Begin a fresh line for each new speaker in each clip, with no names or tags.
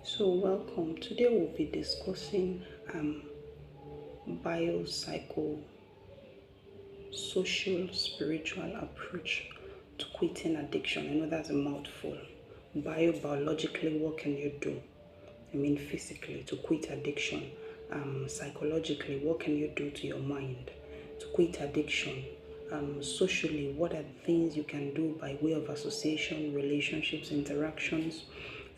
So, welcome. Today we'll be discussing biopsychosocial spiritual approach to quitting addiction. I know that's a mouthful. Biologically, what can you do? Physically, to quit addiction. Psychologically, what can you do to your mind to quit addiction? Socially, what are the things you can do by way of association, relationships, interactions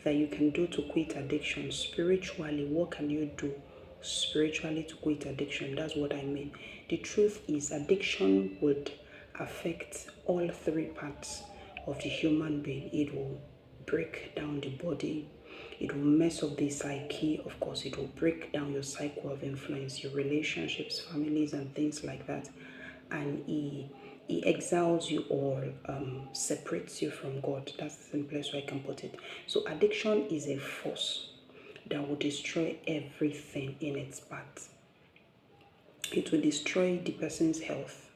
that you can do to quit addiction? Spiritually, what can you do spiritually to quit addiction? That's what I mean. The truth is, addiction would affect all three parts of the human being. It will break down the body, it will mess up the psyche. Of course, it will break down your cycle of influence, your relationships, families, and things like that. And he exiles you or separates you from God. That's the simplest way I can put it. So addiction is a force that will destroy everything in its path. It will destroy the person's health.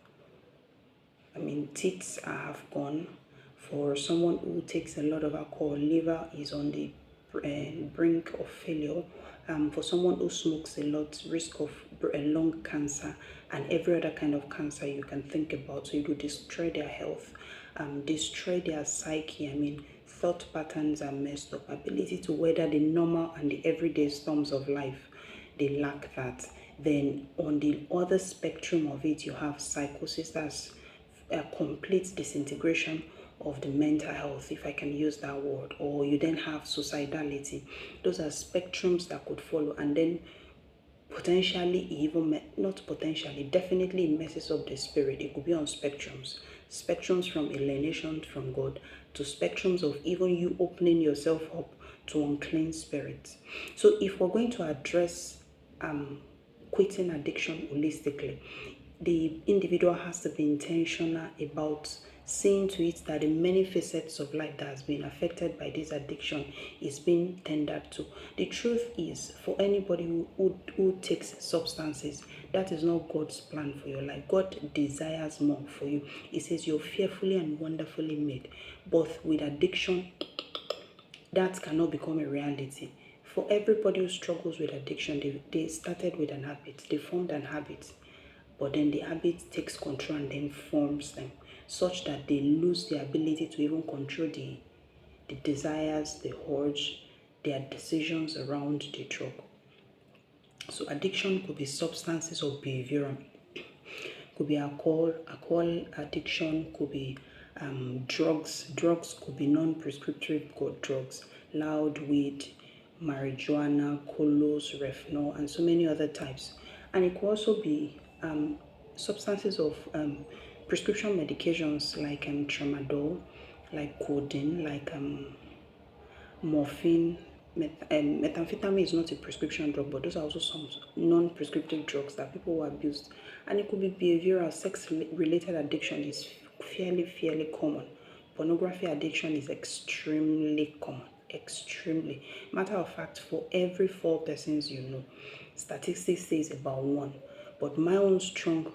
Teeth have gone. For someone who takes a lot of alcohol, liver is on the brink of failure. For someone who smokes a lot, risk of lung cancer and every other kind of cancer you can think about. So it will destroy their health, destroy their psyche. Thought patterns are messed up. Ability to weather the normal and the everyday storms of life, they lack that. Then on the other spectrum of it, you have psychosis. That's a complete disintegration of the mental health, if I can use that word. Or you then have suicidality. Those are spectrums that could follow. And then potentially, even not potentially, definitely it messes up the spirit. It could be on spectrums from alienation from God to spectrums of even you opening yourself up to unclean spirits. So if we're going to address quitting addiction holistically, the individual has to be intentional about seeing to it that the many facets of life that has been affected by this addiction is being tendered to. The truth is, for anybody who takes substances, that is not God's plan for your life. God desires more for you. He says you're fearfully and wonderfully made. But with addiction, that cannot become a reality. For everybody who struggles with addiction, they started with an habit. They formed an habit. But then the habit takes control and then forms them, such that they lose the ability to even control the desires, the urge, their decisions around the drug. So addiction could be substances or behavioral. Could be alcohol addiction, could be drugs. Drugs could be non-prescriptive drugs, loud weed, marijuana, colos, refinol, and so many other types. And it could also be substances of prescription medications like tramadol, like codeine, like morphine. Methamphetamine is not a prescription drug, but those are also some non-prescriptive drugs that people who abuse. And it could be behavioral. Sex-related addiction is fairly common. Pornography addiction is extremely common. Extremely. Matter of fact, for every 4 persons you know, statistics says about 1. But my own strong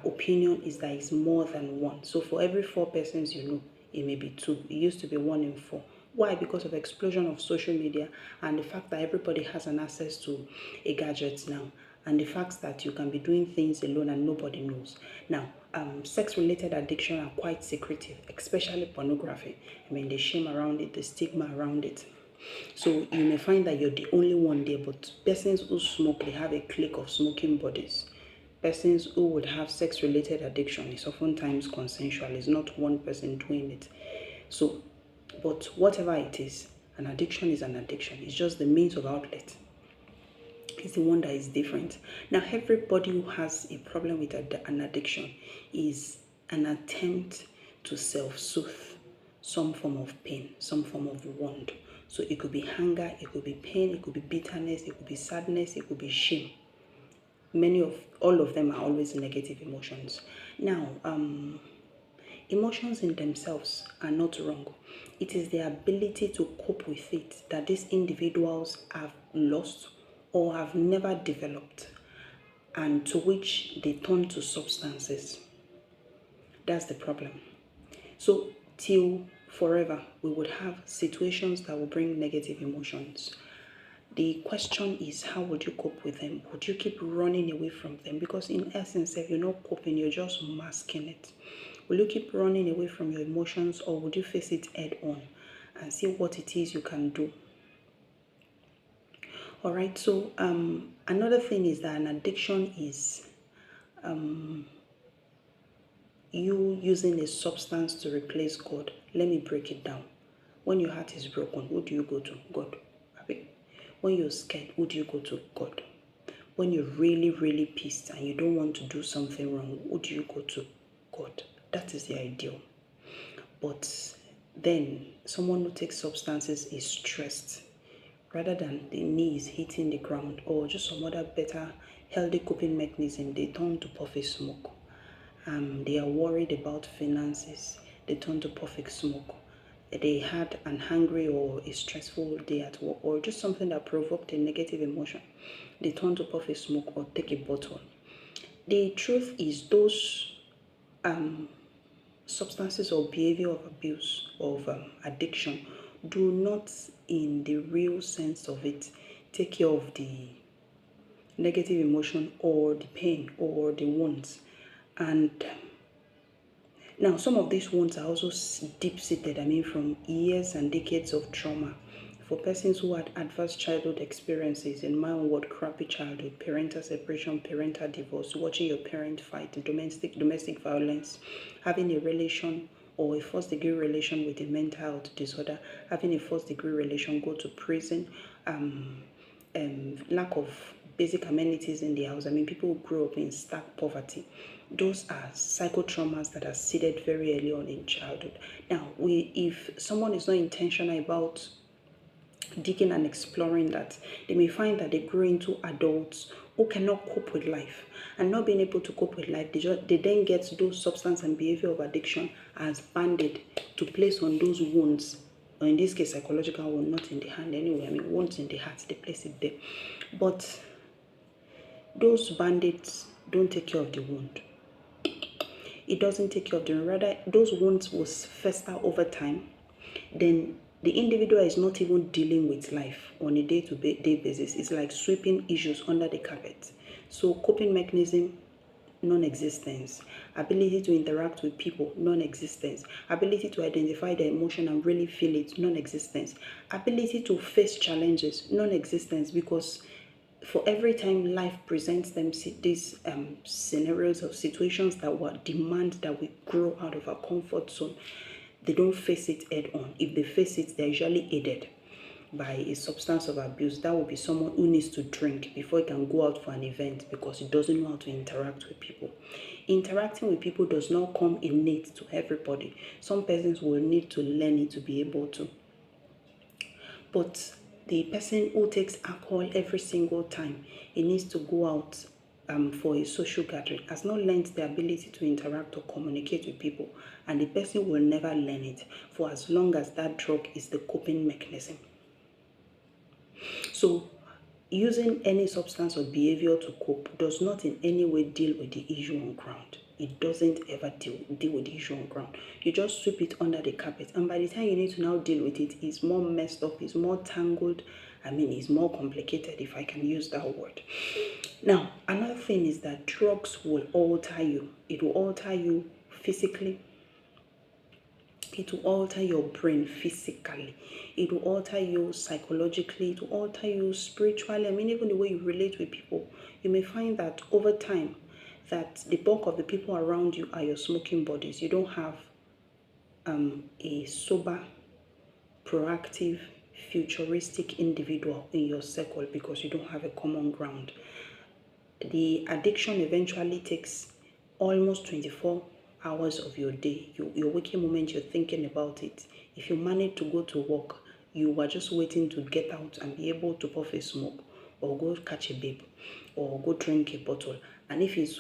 opinion is that it's more than 1. So for every 4 persons you know, it may be 2. It used to be 1 in 4. Why? Because of the explosion of social media and the fact that everybody has an access to a gadget now, and the fact that you can be doing things alone and nobody knows. Now, sex-related addiction are quite secretive, especially pornography. The shame around it, the stigma around it. So you may find that you're the only one there, but persons who smoke, they have a clique of smoking buddies. Persons who would have sex-related addiction is oftentimes consensual. It's not one person doing it. So, but whatever it is, an addiction is an addiction. It's just the means of outlet. It's the one that is different. Now, everybody who has a problem with an addiction is an attempt to self-soothe some form of pain, some form of wound. So it could be anger, it could be pain, it could be bitterness, it could be sadness, it could be shame. All of them are always negative emotions. Now, emotions in themselves are not wrong. It is the ability to cope with it that these individuals have lost or have never developed, and to which they turn to substances. That's the problem. So till forever, we would have situations that will bring negative emotions. The question is, how would you cope with them? Would you keep running away from them? Because in essence, if you're not coping, you're just masking it. Will you keep running away from your emotions, or would you face it head on and see what it is you can do? All right, so another thing is that an addiction is you using a substance to replace God. Let me break it down. When your heart is broken, who do you go to? God. When you're scared, who do you go to? God. When you're really, really pissed and you don't want to do something wrong, who do you go to? God. That is the ideal. But then someone who takes substances is stressed. Rather than the knees hitting the ground or just some other better healthy coping mechanism, they turn to puff a smoke. They are worried about finances, they turn to puff a smoke. They had an hungry or a stressful day at work, or just something that provoked a negative emotion, they turn to puff a smoke or take a bottle. The truth is, those substances or behavior of abuse, of addiction, do not, in the real sense of it, take care of the negative emotion or the pain or the wounds. And now some of these wounds are also deep-seated, from years and decades of trauma. For persons who had adverse childhood experiences, in my own word, crappy childhood, parental separation, parental divorce, watching your parent fight, domestic violence, having a relation or a first-degree relation with a mental health disorder, having a first-degree relation, go to prison, lack of basic amenities in the house. People who grew up in stark poverty. Those are psychotraumas that are seeded very early on in childhood. Now, if someone is not intentional about digging and exploring that, they may find that they grow into adults who cannot cope with life. And not being able to cope with life, they then get those substance and behavior of addiction as band-aid to place on those wounds, or in this case, psychological wound, not in the hand anyway. Wounds in the heart, they place it there. But those band-aids don't take care of the wound. It doesn't take care of them. Rather, those wounds will fester over time. Then the individual is not even dealing with life on a day-to-day basis. It's like sweeping issues under the carpet. So coping mechanism, non-existence. Ability to interact with people, non-existence. Ability to identify the emotion and really feel it, non-existence. Ability to face challenges, non-existence, because for every time life presents them these scenarios of situations that will demand that we grow out of our comfort zone, they don't face it head on. If they face it, they're usually aided by a substance of abuse. That would be someone who needs to drink before he can go out for an event because he doesn't know how to interact with people. Interacting with people does not come innate to everybody. Some persons will need to learn it to be able to. But the person who takes alcohol every single time he needs to go out for a social gathering has not learned the ability to interact or communicate with people, and the person will never learn it for as long as that drug is the coping mechanism. So using any substance or behavior to cope does not in any way deal with the issue on ground. It doesn't ever deal with the issue on ground. You just sweep it under the carpet, and by the time you need to now deal with it, it's more messed up, it's more tangled. It's more complicated, if I can use that word. Now, another thing is that drugs will alter you. It will alter you physically. It will alter your brain physically. It will alter you psychologically. It will alter you spiritually. Even the way you relate with people. You may find that over time, that the bulk of the people around you are your smoking buddies. You don't have a sober, proactive, futuristic individual in your circle because you don't have a common ground. The addiction eventually takes almost 24 hours of your day. Your waking moment, you're thinking about it. If you manage to go to work, you are just waiting to get out and be able to puff a smoke or go catch a babe or go drink a bottle. And if it's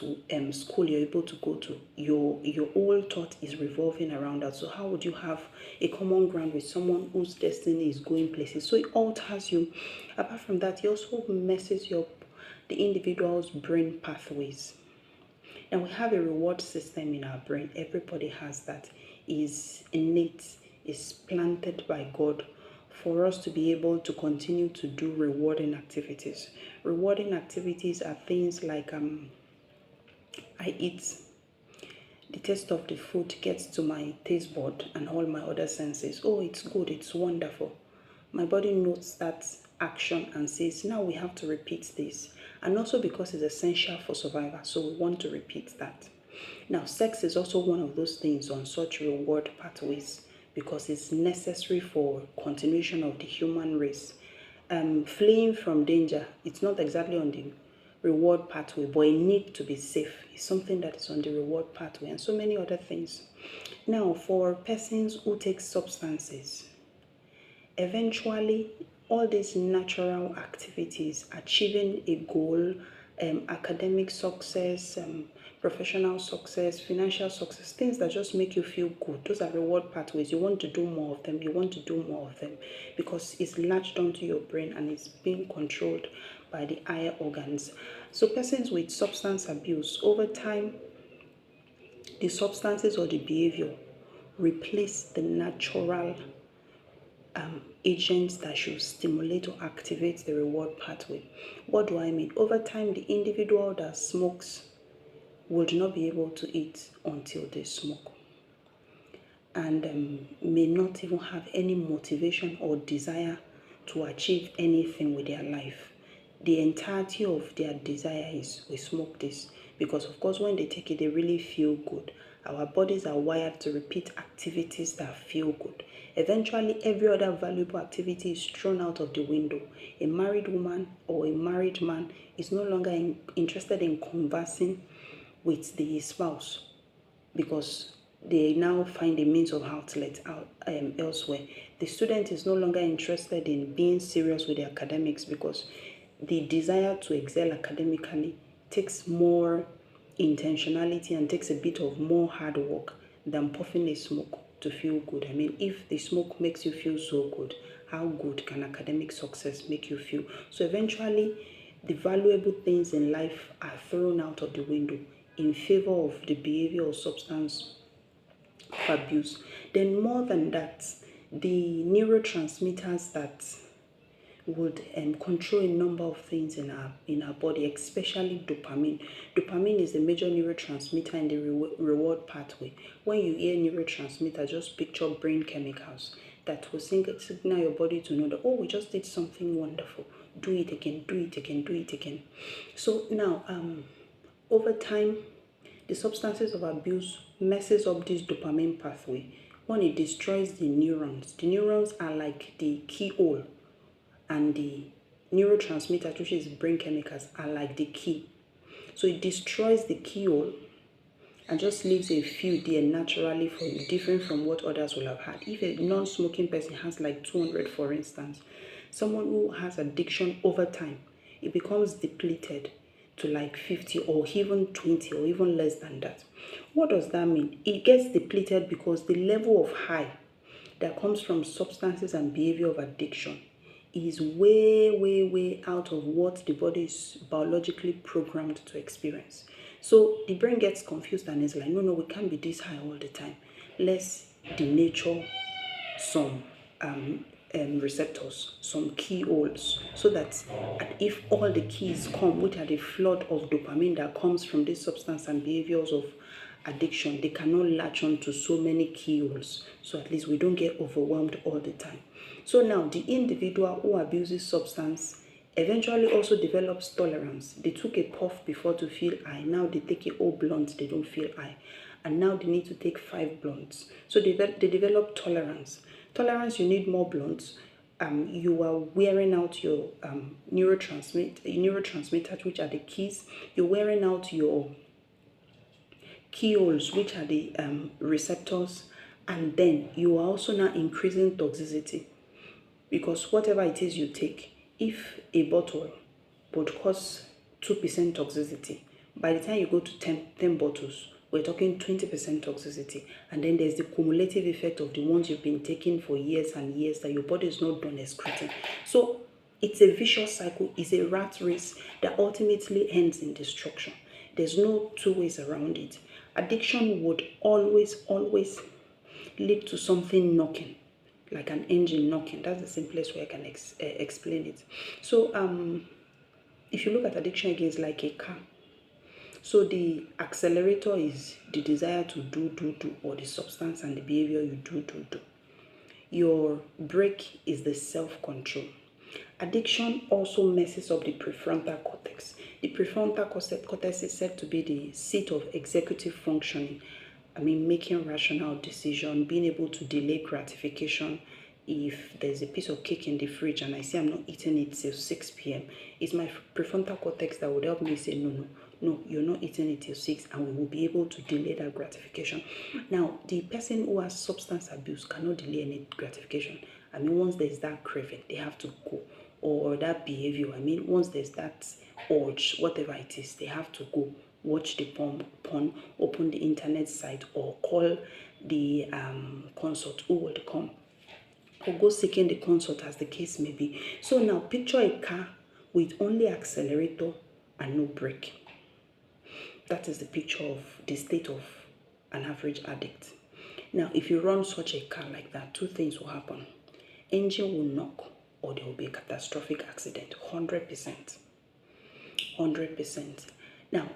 school you're able to go to, your whole thought is revolving around that. So how would you have a common ground with someone whose destiny is going places? So it alters you. Apart from that, it also messes up the individual's brain pathways. And we have a reward system in our brain. Everybody has that. Is innate, is planted by God for us to be able to continue to do rewarding activities. Rewarding activities are things like I eat, the taste of the food gets to my taste bud and all my other senses. Oh, it's good, it's wonderful. My body notes that action and says, now we have to repeat this. And also because it's essential for survival, so we want to repeat that. Now, sex is also one of those things on such reward pathways because it's necessary for continuation of the human race. Fleeing from danger, it's not exactly on the reward pathway, but a need to be safe is something that is on the reward pathway, and so many other things. Now, for persons who take substances, eventually all these natural activities, achieving a goal, academic success, professional success, financial success, things that just make you feel good, those are reward pathways. You want to do more of them, you want to do more of them because it's latched onto your brain and it's being controlled by the higher organs. So persons with substance abuse, over time, the substances or the behavior replace the natural agents that should stimulate or activate the reward pathway. What do I mean? Over time, the individual that smokes would not be able to eat until they smoke, and may not even have any motivation or desire to achieve anything with their life. The entirety of their desire is we smoke this, because of course when they take it they really feel good. Our bodies are wired to repeat activities that feel good. Eventually every other valuable activity is thrown out of the window. A married woman or a married man is no longer interested in conversing with the spouse because they now find a means of outlet elsewhere. The student is no longer interested in being serious with the academics because the desire to excel academically takes more intentionality and takes a bit of more hard work than puffing a smoke to feel good. I mean, if the smoke makes you feel so good, how good can academic success make you feel? So eventually, the valuable things in life are thrown out of the window in favor of the behavior or substance abuse. Then more than that, the neurotransmitters that would control a number of things in our body, especially dopamine. Dopamine is a major neurotransmitter in the reward pathway. When you hear neurotransmitter, just picture brain chemicals that will signal your body to know that, oh, we just did something wonderful. Do it again, do it again, do it again. So now, over time, the substances of abuse messes up this dopamine pathway. When it destroys the neurons are like the keyhole, and the neurotransmitters, which is brain chemicals, are like the key. So it destroys the keyhole and just leaves a few there naturally for you, different from what others will have had. If a non-smoking person has like 200, for instance, someone who has addiction over time, it becomes depleted to like 50 or even 20 or even less than that. What does that mean? It gets depleted because the level of high that comes from substances and behavior of addiction is way out of what the body is biologically programmed to experience. So the brain gets confused and is like, no, we can't be this high all the time. Let's denature some receptors, some keyholes, so that if all the keys come, which are the flood of dopamine that comes from this substance and behaviors of addiction, they cannot latch on to so many keyholes. So at least we don't get overwhelmed all the time. So now the individual who abuses substance eventually also develops tolerance. They took a puff before to feel high. Now they take a whole blunt, they don't feel high. And now they need to take 5 blunts. So they develop tolerance. Tolerance, you need more blunts. You are wearing out your neurotransmitters, which are the keys. You're wearing out your keyholes, which are the receptors. And then you are also now increasing toxicity. Because whatever it is you take, if a bottle would cause 2% toxicity, by the time you go to 10 bottles, we're talking 20% toxicity. And then there's the cumulative effect of the ones you've been taking for years and years that your body is not done excreting. So it's a vicious cycle, it's a rat race that ultimately ends in destruction. There's no two ways around it. Addiction would always lead to something knocking. like an engine knocking. That's the simplest way I can explain it. So if you look at addiction again, it's like a car. So the accelerator is the desire to do, or the substance and the behavior you do. Your brake is the self-control. Addiction also messes up the prefrontal cortex. The prefrontal cortex is said to be the seat of executive functioning. Making rational decision, being able to delay gratification. If there's a piece of cake in the fridge and I say I'm not eating it till 6 p.m., it's my prefrontal cortex that would help me say, no, you're not eating it till 6, and we will be able to delay that gratification. Now, the person who has substance abuse cannot delay any gratification. Once there's that craving, they have to go. Or that behavior, once there's that urge, whatever it is, they have to go. Watch the porn, open the internet site, or call the consult who will come, or go seeking the consult, as the case may be. So now picture a car with only accelerator and no brake. That is the picture of the state of an average addict. Now, if you run such a car like that, two things will happen. Engine will knock, or there will be a catastrophic accident. 100%. 100%. Now,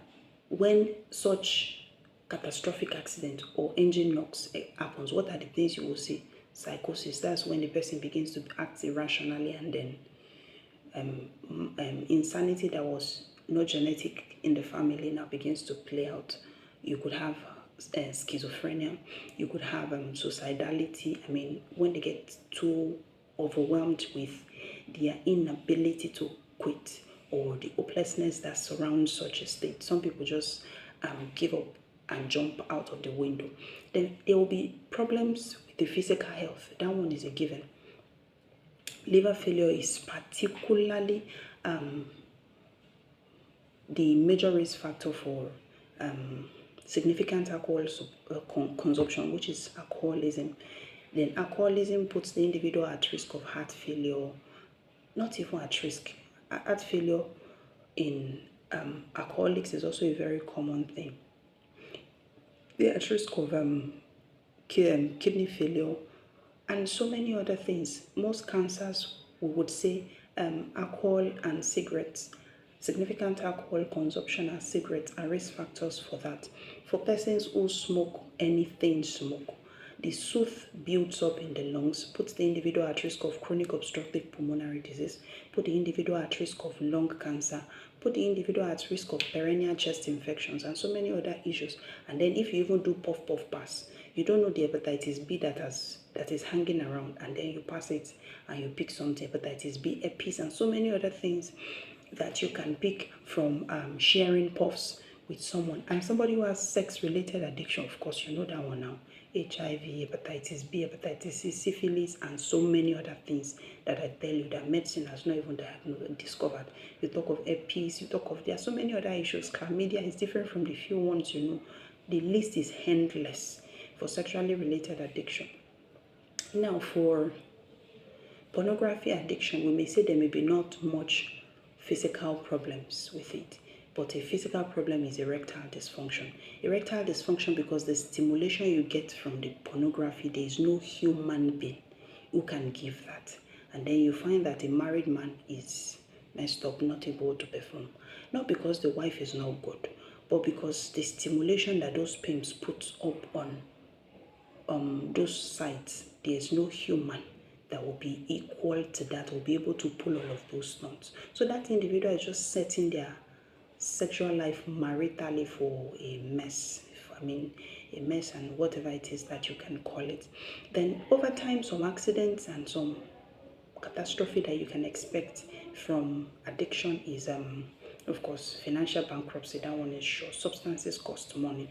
when such catastrophic accident or engine knocks happens, what are the things you will see? Psychosis. That's when the person begins to act irrationally, and then insanity that was not genetic in the family now begins to play out. You could have schizophrenia. You could have suicidality. When they get too overwhelmed with their inability to quit, or the hopelessness that surrounds such a state, some people just give up and jump out of the window. Then there will be problems with the physical health. That one is a given. Liver failure is particularly the major risk factor for significant alcohol consumption, which is alcoholism. Then alcoholism puts the individual at risk of heart failure. Not even at risk. Heart failure in alcoholics is also a very common thing. They're at risk of kidney failure and so many other things. Most cancers, we would say, alcohol and cigarettes. Significant alcohol consumption and cigarettes are risk factors for that. For persons who smoke anything smoke, the soot builds up in the lungs, puts the individual at risk of chronic obstructive pulmonary disease, put the individual at risk of lung cancer, put the individual at risk of perennial chest infections, and so many other issues. And then if you even do puff pass, you don't know the hepatitis B that is hanging around, and then you pass it and you pick something, hepatitis B, herpes, and so many other things that you can pick from sharing puffs with someone. And somebody who has sex-related addiction, of course, you know that one now. HIV, hepatitis B, hepatitis C, syphilis, and so many other things that I tell you that medicine has not even discovered. You talk of herpes, there are so many other issues. Chlamydia is different from the few ones you know. The list is endless for sexually related addiction. Now, for pornography addiction, we may say there may be not much physical problems with it, but a physical problem is erectile dysfunction. Erectile dysfunction because the stimulation you get from the pornography, there is no human being who can give that. And then you find that a married man is messed up, not able to perform. Not because the wife is not good, but because the stimulation that those pimps put up on those sites, there is no human that will be equal to that, will be able to pull all of those stunts. So that individual is just setting their sexual life maritally for a mess. A mess and whatever it is that you can call it. Then over time, some accidents and some catastrophe that you can expect from addiction is, of course, financial bankruptcy. That one is sure. Substances cost money.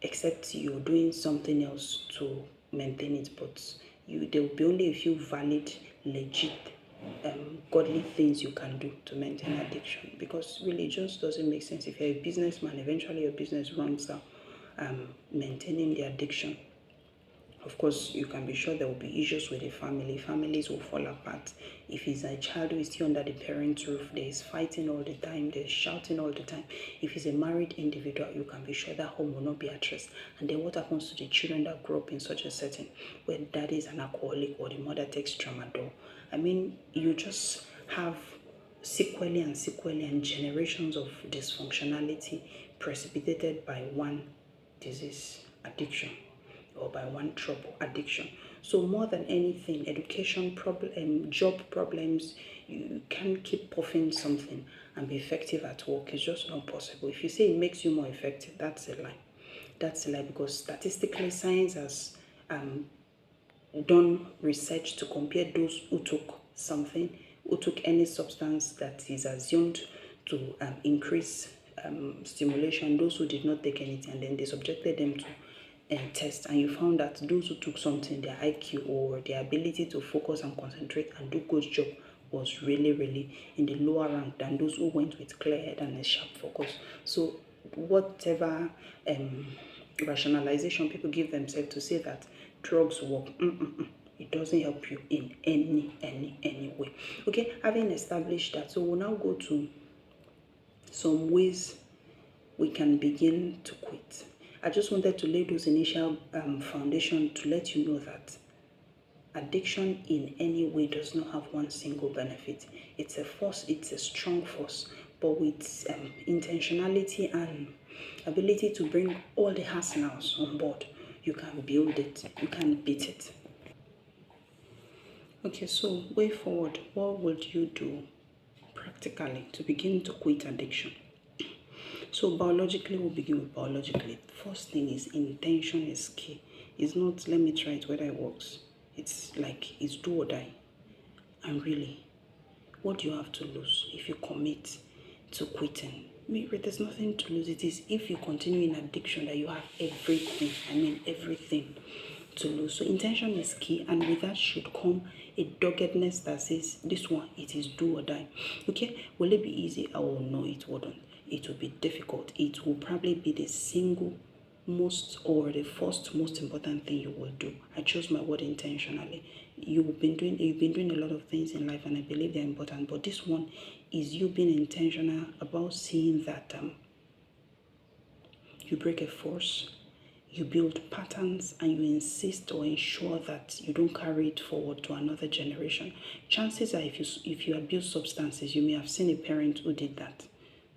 Except you're doing something else to maintain it, but there will be only a few valid, legit, godly things you can do to maintain addiction, because really it just doesn't make sense. If you're a businessman, eventually your business runs out, maintaining the addiction Of course, you can be sure there will be issues with the family. Families will fall apart. If it's a child who is still under the parent's roof, there is fighting all the time, there's shouting all the time. If it's a married individual, you can be sure that home will not be at rest. And then what happens to the children that grow up in such a setting where dad is an alcoholic or the mother takes tramadol? I mean, you just have sequelae and generations of dysfunctionality precipitated by one disease, addiction, or by one trouble, addiction. So more than anything, education problem, job problems, you can't keep puffing something and be effective at work. It's just not possible. If you say it makes you more effective, that's a lie. That's a lie, because statistically science has done research to compare those who took something, who took any substance that is assumed to increase stimulation, those who did not take anything, and then they subjected them to test, and you found that those who took something, their IQ or their ability to focus and concentrate and do good job was really in the lower rank than those who went with clear head and a sharp focus. So whatever rationalization people give themselves to say that drugs work, it doesn't help you in any way. Okay, having established that, so we'll now go to some ways we can begin to quit. I just wanted to lay those initial foundation to let you know that addiction in any way does not have one single benefit. It's a force, it's a strong force, but with intentionality and ability to bring all the arsenals on board, you can build it, you can beat it. Okay, so way forward, what would you do practically to begin to quit addiction? So biologically, we'll begin with biologically. First thing is intention is key. It's not, let me try it whether it works. It's like, it's do or die. And really, what do you have to lose if you commit to quitting? Maybe there's nothing to lose. It is if you continue in addiction that you have everything, everything to lose. So intention is key, and with that should come a doggedness that says, this one, it is do or die. Okay, will it be easy? Oh no, it wouldn't. It will be difficult. It will probably be the single most or the first most important thing you will do. I chose my word intentionally. You've been doing a lot of things in life, and I believe they're important, but this one is you being intentional about seeing that you break a force, you build patterns, and you insist or ensure that you don't carry it forward to another generation. Chances are, if you abuse substances, you may have seen a parent who did that.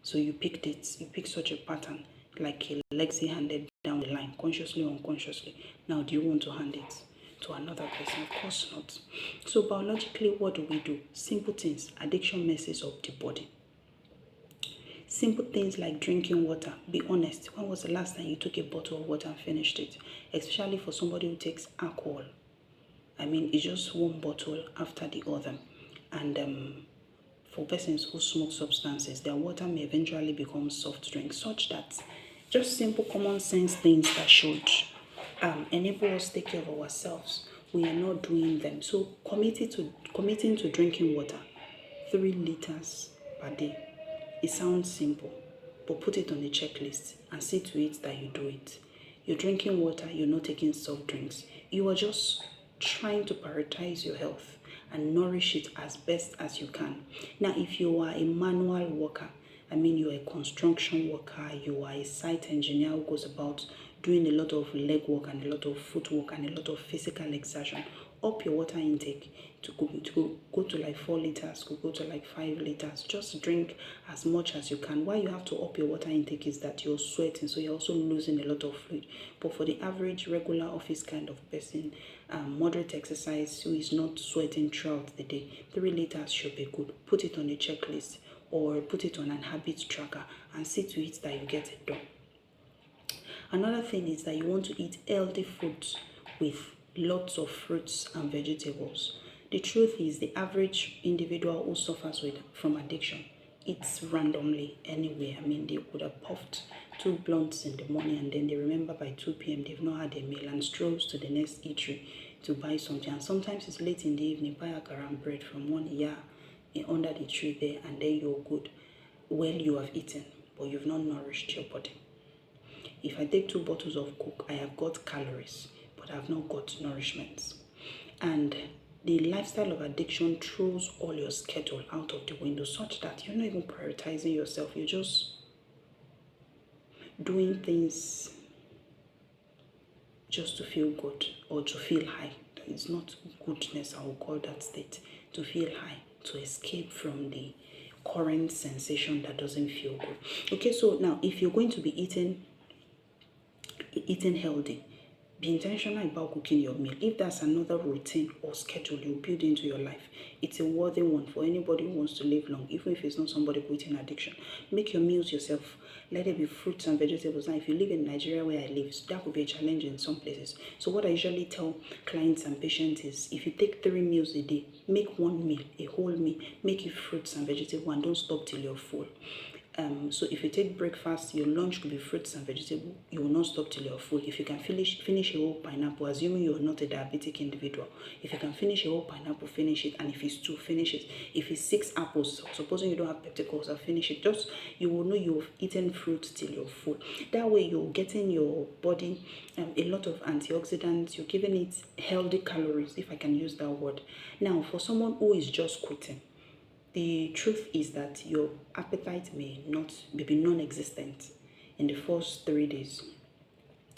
So you picked it, you picked such a pattern, like a legacy handed down the line, consciously or unconsciously. Now, do you want to hand it to another person? Of course not. So biologically, what do we do? Simple things. Addiction messes up the body. Simple things like drinking water. Be honest. When was the last time you took a bottle of water and finished it? Especially for somebody who takes alcohol. It's just one bottle after the other. And for persons who smoke substances, their water may eventually become soft drink, such that just simple common sense things that should enable us to take care of ourselves, we are not doing them. So committing to drinking water 3 liters per day. It sounds simple, but put it on the checklist and see to it that you do it. You're drinking water, you're not taking soft drinks. You are just trying to prioritize your health and nourish it as best as you can. Now, if you are a manual worker, you're a construction worker, you are a site engineer who goes about doing a lot of leg work and a lot of footwork and a lot of physical exertion, up your water intake to go to like 4 liters, go to like 5 liters. Just drink as much as you can. Why you have to up your water intake is that you're sweating, so you're also losing a lot of fluid. But for the average regular office kind of person, moderate exercise who is not sweating throughout the day, 3 liters should be good. Put it on a checklist or put it on an habit tracker and see to it that you get it done. Another thing is that you want to eat healthy foods with lots of fruits and vegetables. The truth is, the average individual who suffers from addiction eats randomly anyway. They could have puffed 2 blunts in the morning and then they remember by 2 p.m. they've not had a meal and strolls to the next eatery to buy something. And sometimes it's late in the evening, buy a garam bread from one under the tree there, and then you're good. Well, you have eaten, but you've not nourished your body. If I take 2 bottles of Coke, I have got calories, but I've not got nourishment. And the lifestyle of addiction throws all your schedule out of the window, such that you're not even prioritizing yourself. You're just doing things just to feel good or to feel high. It's not goodness, I will call that state. To feel high, to escape from the current sensation that doesn't feel good. Okay, so now if you're going to be eating healthy, be intentional about cooking your meal. If that's another routine or schedule you build into your life, it's a worthy one for anybody who wants to live long, even if it's not somebody quitting addiction. Make your meals yourself. Let it be fruits and vegetables. Now, if you live in Nigeria where I live, that would be a challenge in some places. So what I usually tell clients and patients is, if you take 3 meals a day, make one meal, a whole meal, make it fruits and vegetables, and don't stop till you're full. So if you take breakfast, your lunch could be fruits and vegetables. You will not stop till you're full. If you can finish a whole pineapple, assuming you're not a diabetic individual, if you can finish a whole pineapple, finish it. And if it's 2, finish it. If it's 6 apples, supposing you don't have peptic ulcer, finish it. Just, you will know you've eaten fruit till you're full. That way you're getting your body a lot of antioxidants. You're giving it healthy calories, if I can use that word. Now, for someone who is just quitting, the truth is that your appetite may be non-existent in the first 3 days.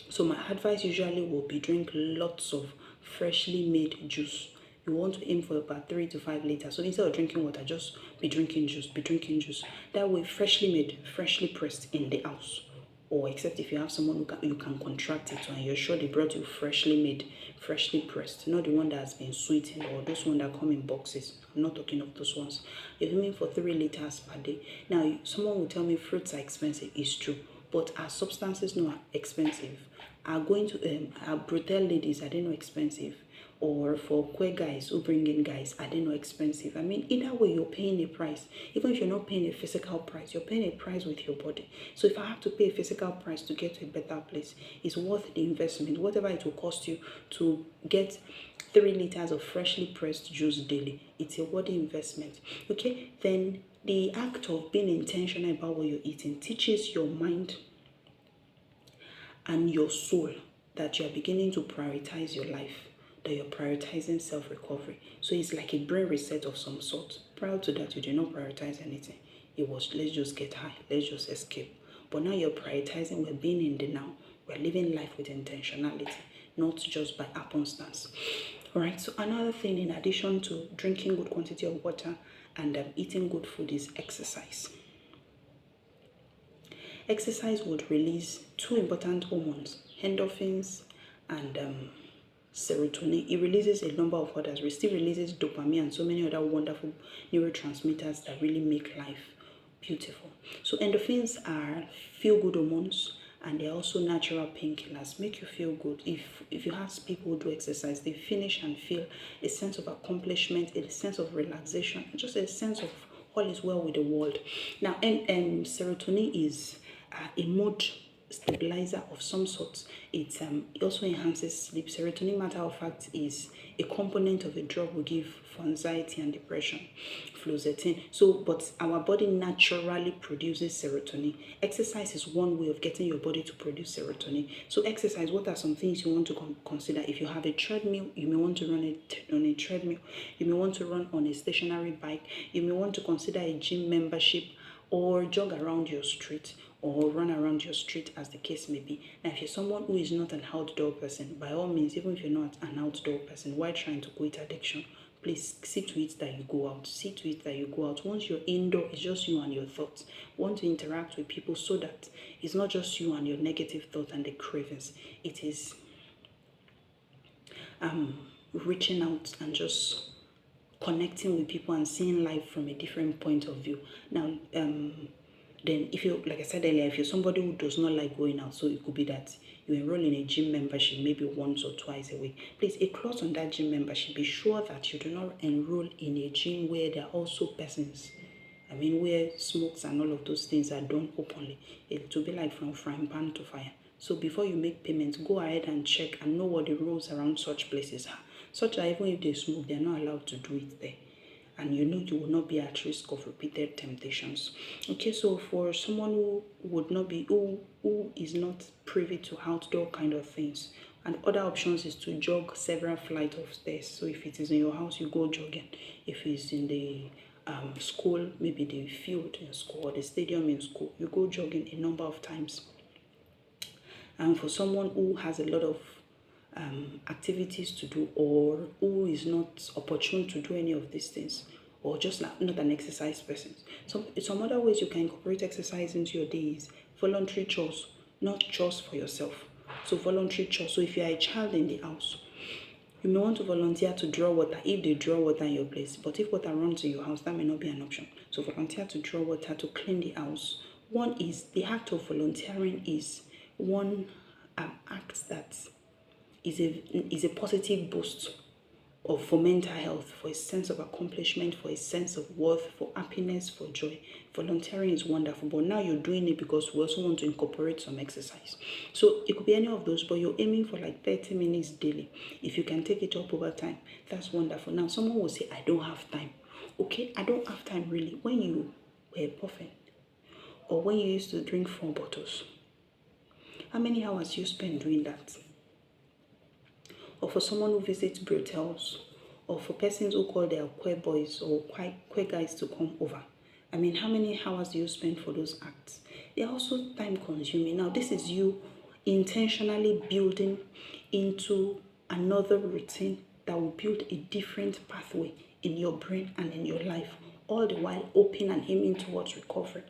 So my advice usually will be drink lots of freshly made juice. You want to aim for about 3 to 5 liters. So instead of drinking water, just be drinking juice. That way, freshly made, freshly pressed in the house. Or except if you have someone you can contract it to, and you're sure they brought you freshly made, freshly pressed, not the one that has been sweetened, or those ones that come in boxes. I'm not talking of those ones. You're aiming for 3 liters per day. Now, someone will tell me fruits are expensive. It's true, but our substances not expensive. Are going to our brothel ladies, are they not expensive? Or for queer guys who bring in guys, are they not expensive? I mean, either way, you're paying a price. Even if you're not paying a physical price, you're paying a price with your body. So if I have to pay a physical price to get to a better place, it's worth the investment. Whatever it will cost you to get 3 liters of freshly pressed juice daily, it's a worthy investment. Okay, then the act of being intentional about what you're eating teaches your mind and your soul that you're beginning to prioritize your life, that you're prioritizing self-recovery. So it's like a brain reset of some sort. Prior to that, you did not prioritize anything. It was, let's just get high, let's just escape. But now you're prioritizing, we're being in the now. We're living life with intentionality, not just by happenstance. All right, so another thing, in addition to drinking good quantity of water and eating good food, is exercise. Exercise would release 2 important hormones, endorphins and serotonin. It releases a number of others. It still releases dopamine and so many other wonderful neurotransmitters that really make life beautiful. So endorphins are feel-good hormones, and they're also natural painkillers, make you feel good. If you ask people who do exercise, they finish and feel a sense of accomplishment, a sense of relaxation, and just a sense of all is well with the world. Now, and serotonin is a mood stabilizer of some sort. It also enhances sleep. Serotonin, matter of fact, is a component of a drug we give for anxiety and depression, fluoxetine. So, but our body naturally produces serotonin. Exercise is one way of getting your body to produce serotonin. So exercise, what are some things you want to consider? If you have a treadmill, you may want to run on a treadmill. You may want to run on a stationary bike. You may want to consider a gym membership, or jog around your street, or run around your street, as the case may be. Now, if you're someone who is not an outdoor person, by all means, even if you're not an outdoor person, while trying to quit addiction, please see to it that you go out. See to it that you go out. Once you're indoor, it's just you and your thoughts. Want to interact with people so that it's not just you and your negative thoughts and the cravings. It is reaching out and just connecting with people and seeing life from a different point of view. Now, then if you, like I said earlier, if you're somebody who does not like going out, so it could be that you enroll in a gym membership maybe once or twice a week, please, a clause on that gym membership, be sure that you do not enroll in a gym where there are also persons, where smokes and all of those things are done openly. It will be like from frying pan to fire. So before you make payments, go ahead and check and know what the rules around such places are, such that even if they smoke, they're not allowed to do it there. And you know you will not be at risk of repeated temptations. Okay, so for someone who would not be, who is not privy to outdoor kind of things, And other options is to jog several flights of stairs. So if it is in your house, you go jogging. If it's in the school, maybe the field in school or the stadium in school, you go jogging a number of times. And for someone who has a lot of activities to do, or who is not opportune to do any of these things, or just not an exercise person, some other ways you can incorporate exercise into your days: voluntary chores, not chores for yourself. So voluntary chores. So if you are a child in the house, you may want to volunteer to draw water if they draw water in your place. But if water runs in your house, that may not be an option. So volunteer to draw water, to clean the house. One is, the act of volunteering is one act that is a positive boost for mental health, for a sense of accomplishment, for a sense of worth, for happiness, for joy. Volunteering is wonderful, but now you're doing it because we also want to incorporate some exercise. So it could be any of those, but you're aiming for like 30 minutes daily. If you can take it up over time, that's wonderful. Now someone will say, I don't have time. Okay, I don't have time really. When you were perfect, or when you used to drink 4 bottles, how many hours you spend doing that? Or for someone who visits brothels, or for persons who call their queer boys or queer guys to come over. I mean, how many hours do you spend for those acts? They're also time consuming. Now, this is you intentionally building into another routine that will build a different pathway in your brain and in your life, all the while hoping and aiming towards recovery.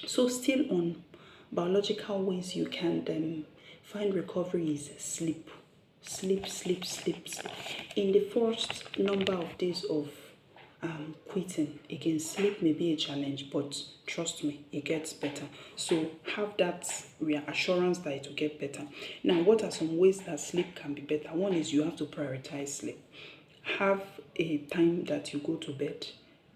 So still on biological ways you can find recovery is sleep. Sleep. In the first number of days of quitting, again, sleep may be a challenge, but trust me, it gets better. So have that reassurance that it will get better. Now, what are some ways that sleep can be better? One is you have to prioritize sleep. Have a time that you go to bed.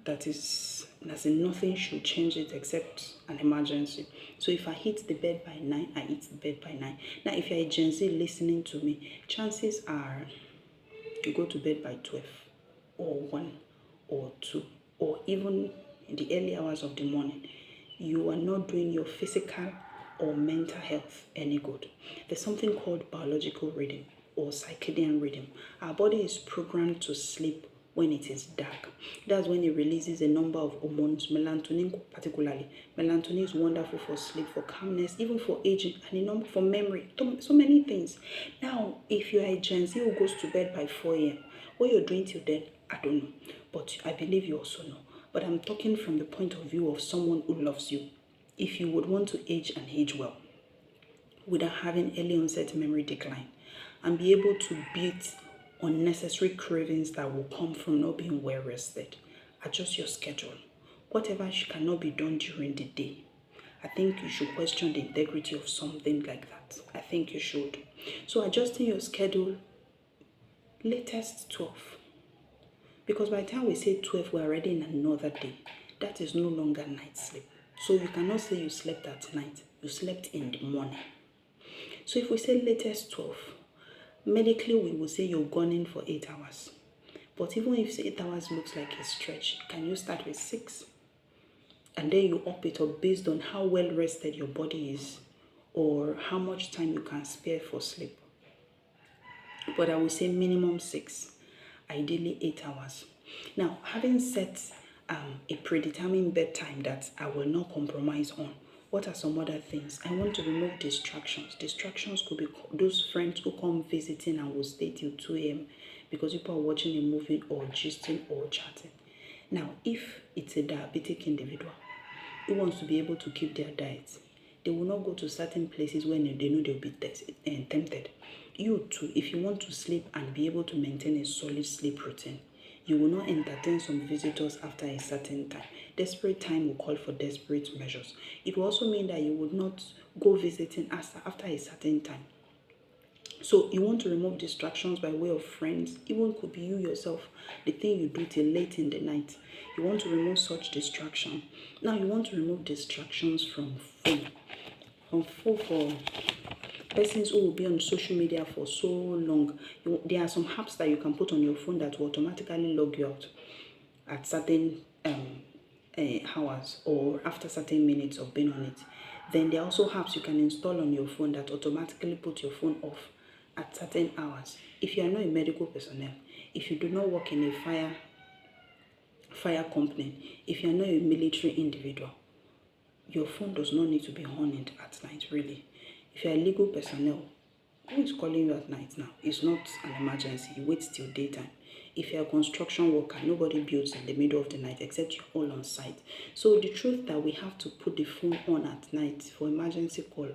That is, as in, nothing should change it except an emergency. So if I hit the bed by 9, I hit the bed by 9. Now, if you're a Gen Z listening to me, chances are you go to bed by 12 or 1 or 2, or even in the early hours of the morning. You are not doing your physical or mental health any good. There's something called biological rhythm or circadian rhythm. Our body is programmed to sleep when it is dark. That's when it releases a number of hormones, melatonin particularly. Melatonin is wonderful for sleep, for calmness, even for aging, and a number for memory, so many things. Now, if you are a Gen Z who goes to bed by 4 a.m., what you're doing till then, I don't know, but I believe you also know. But I'm talking from the point of view of someone who loves you. If you would want to age and age well, without having early onset memory decline, and be able to beat unnecessary cravings that will come from not being well rested, adjust your schedule. Whatever cannot be done during the day, I think you should question the integrity of something like that. I think you should. So adjusting your schedule, latest 12. Because by the time we say 12, we're already in another day. That is no longer night sleep. So you cannot say you slept at night. You slept in the morning. So if we say latest 12, medically we will say you're gone in for 8 hours. But even if 8 hours looks like a stretch, can you start with 6? And then you up it up based on how well rested your body is, or how much time you can spare for sleep. But I would say minimum 6, ideally 8 hours. Now, having set a predetermined bedtime that I will not compromise on, what are some other things? I want to remove distractions. Distractions could be those friends who come visiting and will stay till 2 a.m. because people are watching a movie or gisting or chatting. Now, if it's a diabetic individual who wants to be able to keep their diet, they will not go to certain places when they know they'll be tempted. You too, if you want to sleep and be able to maintain a solid sleep routine, you will not entertain some visitors after a certain time. Desperate time will call for desperate measures. It will also mean that you would not go visiting after a certain time. So you want to remove distractions by way of friends. Even could be you yourself, the thing you do till late in the night. You want to remove such distraction. Now you want to remove distractions from phone. From phone for persons who will be on social media for so long. There are some apps that you can put on your phone that will automatically log you out at certain hours or after certain minutes of being on it. Then there are also apps you can install on your phone that automatically put your phone off at certain hours. If you are not a medical personnel, if you do not work in a fire company, if you are not a military individual, your phone does not need to be on at night, really. If you are a legal personnel, who is calling you at night now? It's not an emergency. You wait till daytime. If you're a construction worker, nobody builds in the middle of the night except you're all on site. So the truth that we have to put the phone on at night for emergency call,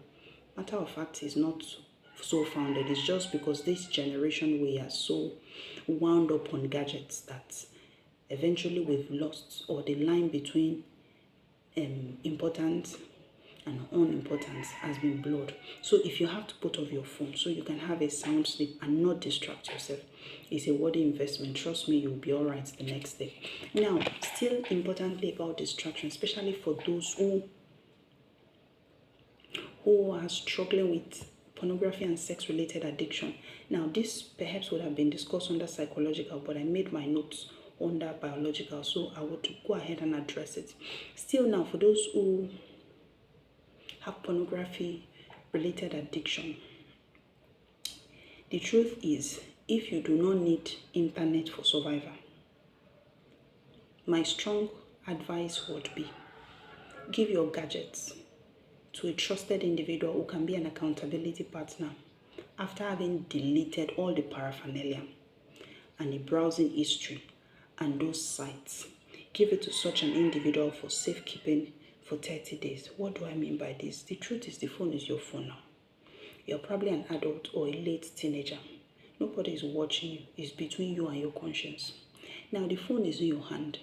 matter of fact, is not so founded. It's just because this generation, we are so wound up on gadgets that eventually we've lost, or the line between important and unimportant has been blurred. So if you have to put off your phone so you can have a sound sleep and not distract yourself, it's a worthy investment. Trust me, you'll be all right the next day. Now, still importantly about distraction, especially for those who are struggling with pornography and sex-related addiction. Now, this perhaps would have been discussed under psychological, but I made my notes under biological, so I would go ahead and address it. Still now, for those who have pornography-related addiction, the truth is, if you do not need internet for survival, my strong advice would be give your gadgets to a trusted individual who can be an accountability partner after having deleted all the paraphernalia and the browsing history and those sites. Give it to such an individual for safekeeping for 30 days. What do I mean by this? The truth is, the phone is your phone now. You're probably an adult or a late teenager. Nobody is watching you. It's between you and your conscience. Now, the phone is in your hand,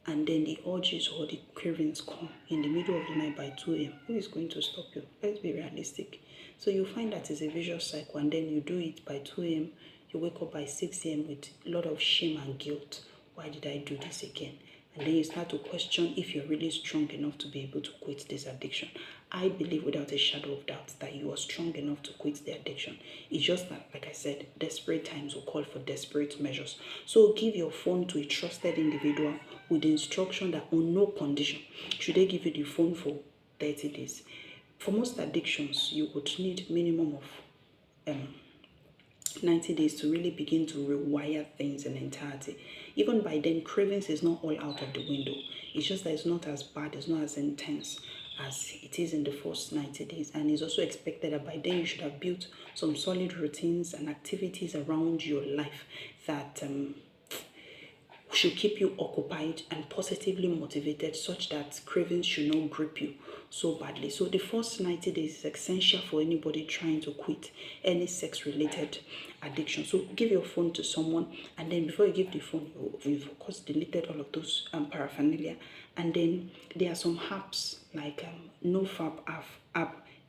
and then the urges or the cravings come in the middle of the night by 2 a.m. Who is going to stop you? Let's be realistic. So you find that it's a vicious cycle, and then you do it by 2 a.m. You wake up by 6 a.m. with a lot of shame and guilt. Why did I do this again? And then you start to question if you're really strong enough to be able to quit this addiction. I believe without a shadow of doubt that you are strong enough to quit the addiction. It's just that, like I said, desperate times will call for desperate measures. So give your phone to a trusted individual with the instruction that on no condition should they give you the phone for 30 days. For most addictions, you would need minimum of 90 days to really begin to rewire things in entirety. Even by then, cravings is not all out of the window. It's just that it's not as bad, it's not as intense as it is in the first 90 days. And it's also expected that by then you should have built some solid routines and activities around your life that should keep you occupied and positively motivated, such that cravings should not grip you so badly. So the first 90 days is essential for anybody trying to quit any sex-related addiction. So give your phone to someone, and then before you give the phone, you've of course deleted all of those paraphernalia. And then there are some apps like NoFap app,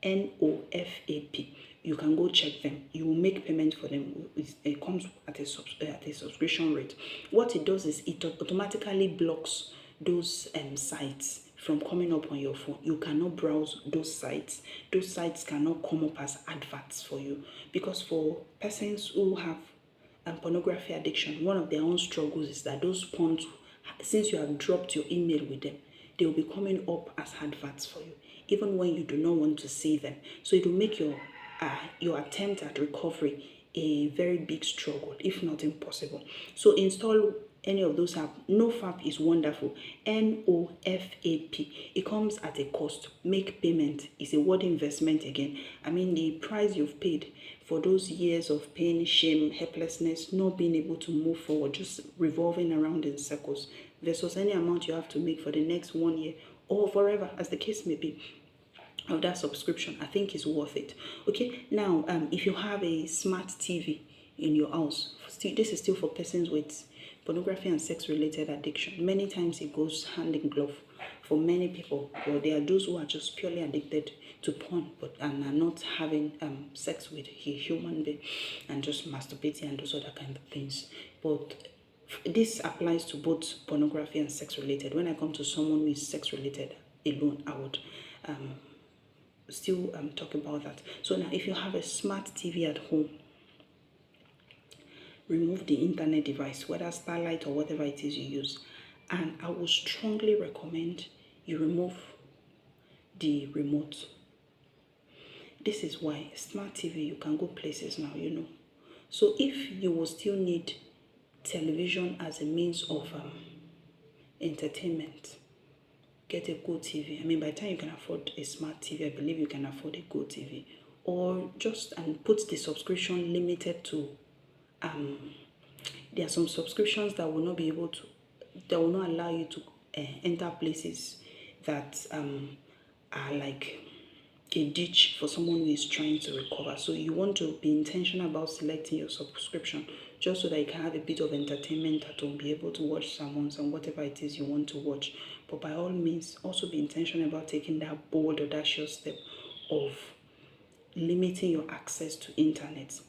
NoFap. You can go check them. You will make payment for them. It comes at a subscription rate. What it does is it automatically blocks those sites from coming up on your phone. You cannot browse those sites. Those sites cannot come up as adverts for you, because for persons who have pornography addiction, one of their own struggles is that those porns, since you have dropped your email with them, they will be coming up as adverts for you, even when you do not want to see them. So it will make your attempt at recovery a very big struggle, if not impossible. So install any of those apps. NoFap is wonderful. NoFap. It comes at a cost. Make payment. It's a worthy investment again. I mean, the price you've paid for those years of pain, shame, helplessness, not being able to move forward, just revolving around in circles, versus any amount you have to make for the next 1 year or forever, as the case may be, of that subscription, I think is worth it. Okay, now if you have a smart TV in your house, this is still for persons with pornography and sex-related addiction. Many times it goes hand in glove for many people. Well, there are those who are just purely addicted to porn, and are not having sex with a human being and just masturbating and those other kind of things. But this applies to both pornography and sex-related. When I come to someone who is sex-related alone, I would still talk about that. So now, if you have a smart TV at home, remove the internet device, whether Starlight or whatever it is you use, and I would strongly recommend you remove the remote This is why smart TV, you can go places now, So if you will still need television as a means of entertainment, get a good TV. I mean, by the time you can afford a smart TV, I believe you can afford a good TV. Or just put the subscription limited to, there are some subscriptions that will not be able to, that will not allow you to enter places that are like a ditch for someone who is trying to recover. So you want to be intentional about selecting your subscription just so that you can have a bit of entertainment at home, be able to watch sermons and whatever it is you want to watch. But by all means, also be intentional about taking that bold, audacious step of limiting your access to internet.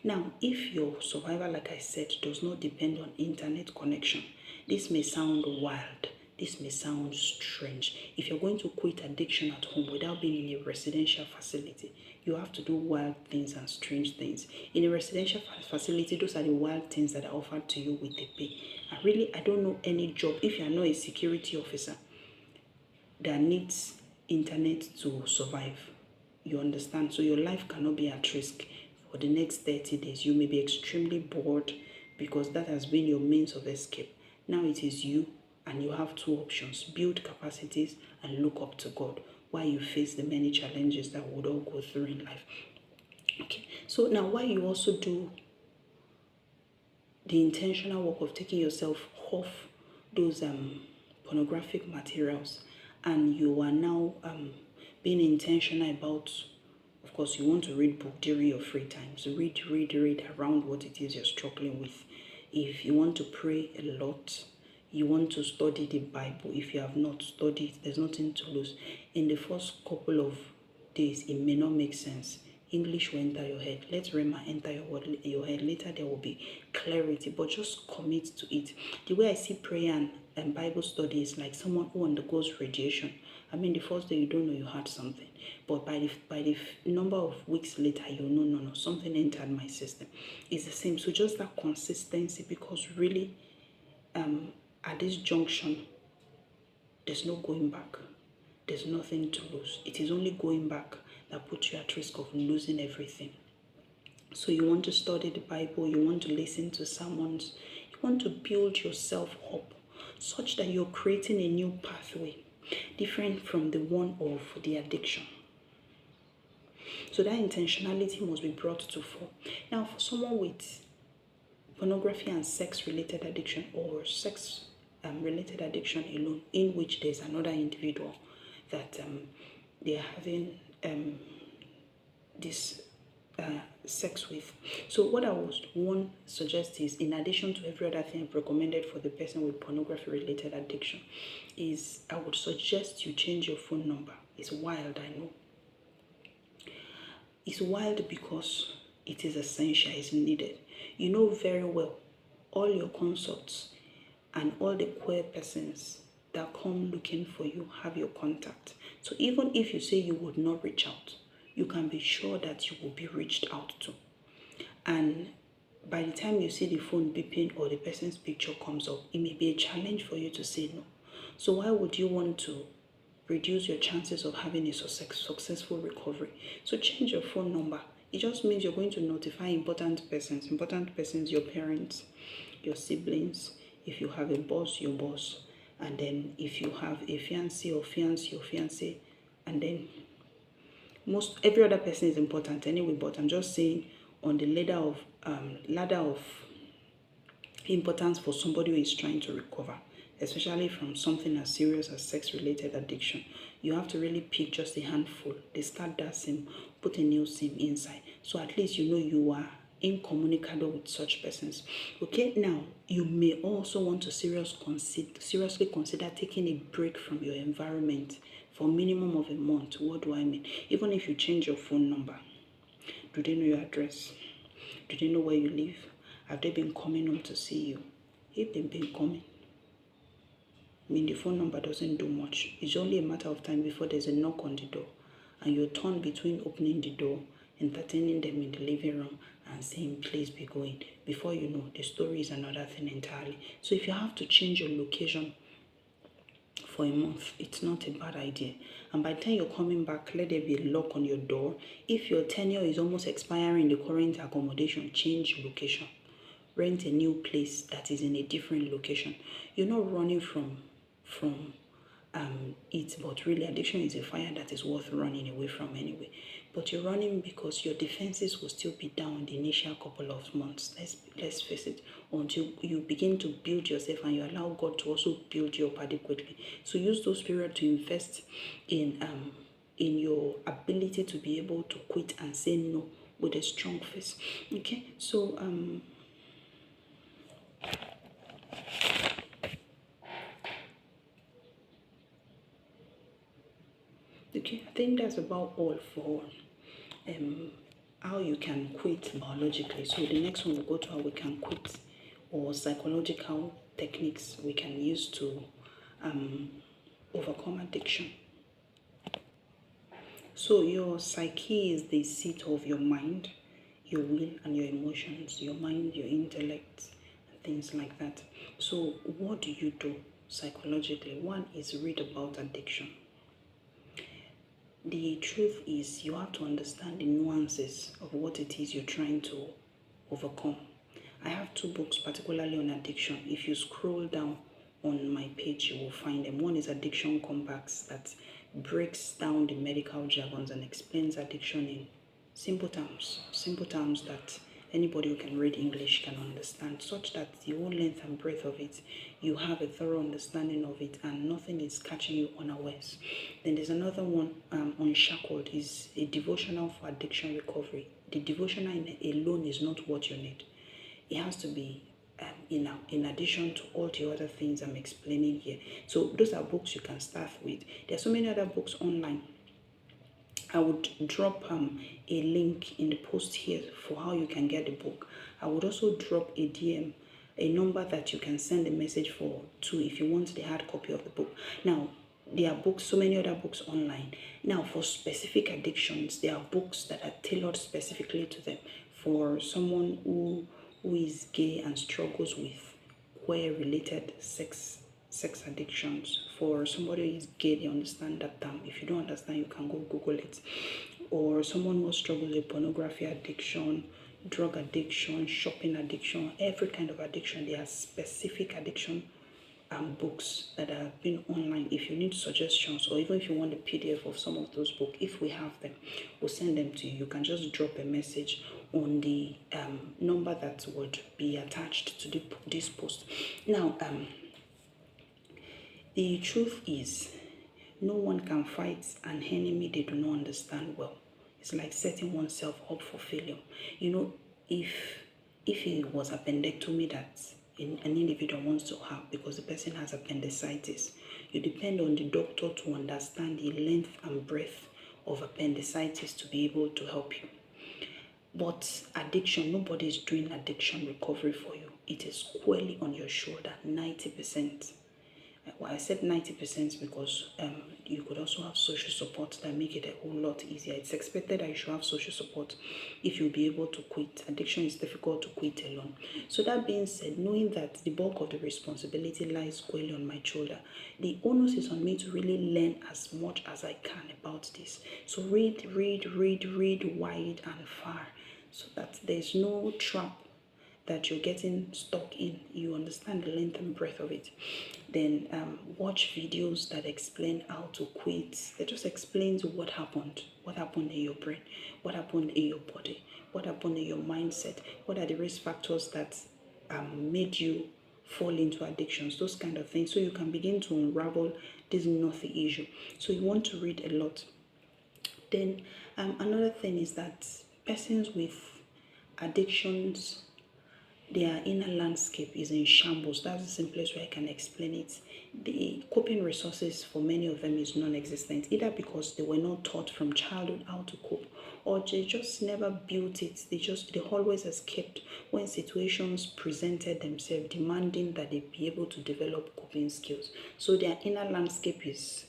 Now, if your survival, like I said, does not depend on internet connection, this may sound wild. This may sound strange. If you're going to quit addiction at home without being in a residential facility, you have to do wild things and strange things. In a residential facility, those are the wild things that are offered to you with the pay. I don't know any job, if you are not a security officer, that needs internet to survive. You understand? So your life cannot be at risk for the next 30 days. You may be extremely bored because that has been your means of escape. Now it is you, and you have two options: build capacities and look up to God while you face the many challenges that we would all go through in life. Okay, so now while you also do the intentional work of taking yourself off those pornographic materials, and you are now being intentional about, of course, you want to read book during your free time. So read around what it is you're struggling with. If you want to pray a lot, you want to study the Bible. If you have not studied, there's nothing to lose. In the first couple of days, it may not make sense. English will enter your head. Let Rema enter your head. Later, there will be clarity, but just commit to it. The way I see prayer and Bible study is like someone who undergoes radiation. I mean, the first day you don't know you had something, but by the number of weeks later, you know, no, something entered my system. It's the same. So just that consistency, because really, at this junction, there's no going back. There's nothing to lose. It is only going back that puts you at risk of losing everything. So you want to study the Bible, you want to listen to sermons, you want to build yourself up such that you're creating a new pathway, different from the one of the addiction. So that intentionality must be brought to fore. Now, for someone with pornography and sex-related addiction, or sex-related addiction alone, in which there's another individual that they're having this sex with. So what I would suggest is, in addition to every other thing I've recommended for the person with pornography-related addiction, is I would suggest you change your phone number. It's wild, I know. It's wild because it is essential, it's needed. You know very well, all your consorts and all the queer persons that come looking for you have your contact. So even if you say you would not reach out, you can be sure that you will be reached out to. And by the time you see the phone beeping or the person's picture comes up, it may be a challenge for you to say no. So why would you want to reduce your chances of having a successful recovery? So change your phone number. It just means you're going to notify important persons, your parents, your siblings. If you have a boss, your boss. And then if you have a fiancé or fiancé, your fiancé. And then every other person is important anyway, but I'm just saying on the ladder of importance for somebody who is trying to recover, especially from something as serious as sex-related addiction, you have to really pick just a handful. Discard that SIM, put a new SIM inside, so at least you know you are incommunicado with such persons. Okay, now you may also want to seriously consider taking a break from your environment for a minimum of a month. What do I mean? Even if you change your phone number, do they know your address? Do they know where you live? Have they been coming home to see you? If they've been coming, I mean, the phone number doesn't do much. It's only a matter of time before there's a knock on the door, and you're torn between opening the door, entertaining them in the living room, and saying, please be going. Before you know, the story is another thing entirely. So if you have to change your location for for a month, it's not a bad idea. And by the time you're coming back, let there be a lock on your door. If your tenure is almost expiring in the current accommodation, change location. Rent a new place that is in a different location. You're not running from it, but really addiction is a fire that is worth running away from anyway. But you're running because your defenses will still be down the initial couple of months. Let's face it, until you begin to build yourself and you allow God to also build you up adequately. So use those periods to invest in your ability to be able to quit and say no with a strong face. Okay, so okay, I think that's about all for how you can quit biologically. So the next one we'll go to how we can quit, or psychological techniques we can use to overcome addiction. So your psyche is the seat of your mind, your will, and your emotions, your mind, your intellect, and things like that. So what do you do psychologically? One is read about addiction. The truth is you have to understand the nuances of what it is you're trying to overcome. I have 2 books particularly on addiction. If you scroll down on my page, you will find them. One is Addiction Compacts, that breaks down the medical jargons and explains addiction in simple terms that anybody who can read English can understand, such that the whole length and breadth of it, you have a thorough understanding of it and nothing is catching you unawares. Then there's another one, UNSHACKLED, is a devotional for addiction recovery. The devotional alone is not what you need. It has to be in addition to all the other things I'm explaining here. So those are books you can start with. There are so many other books online. I would drop a link in the post here for how you can get the book. I would also drop a DM, a number that you can send a message to if you want the hard copy of the book. Now, there are books, so many other books online. Now, for specific addictions, there are books that are tailored specifically to them. For someone who is gay and struggles with queer-related sex addictions. For somebody who is gay, they understand that term. If you don't understand, you can go Google it. Or someone who struggles with pornography addiction, drug addiction, shopping addiction, every kind of addiction. There are specific addiction books that have been online. If you need suggestions, or even if you want a PDF of some of those books, if we have them, we'll send them to you. You can just drop a message on the number that would be attached to this post. Now, the truth is, no one can fight an enemy they do not understand well. It's like setting oneself up for failure. You know, if it was appendectomy that an individual wants to have because the person has appendicitis, you depend on the doctor to understand the length and breadth of appendicitis to be able to help you. But addiction, nobody is doing addiction recovery for you. It is squarely on your shoulder, 90%. Well, I said 90% because you could also have social support that make it a whole lot easier. It's expected that you should have social support if you'll be able to quit. Addiction is difficult to quit alone. So that being said, knowing that the bulk of the responsibility lies squarely on my shoulder, the onus is on me to really learn as much as I can about this. So read wide and far, so that there's no trap that you're getting stuck in. You understand the length and breadth of it. Then watch videos that explain how to quit. That just explains what happened in your brain, what happened in your body, what happened in your mindset, what are the risk factors that made you fall into addictions, those kind of things, so you can begin to unravel this knotty issue. So you want to read a lot. Then another thing is that persons with addictions, their inner landscape is in shambles. That's the simplest way I can explain it. The coping resources for many of them is non-existent, either because they were not taught from childhood how to cope, or they just never built it. They always escaped when situations presented themselves demanding that they be able to develop coping skills. So their inner landscape is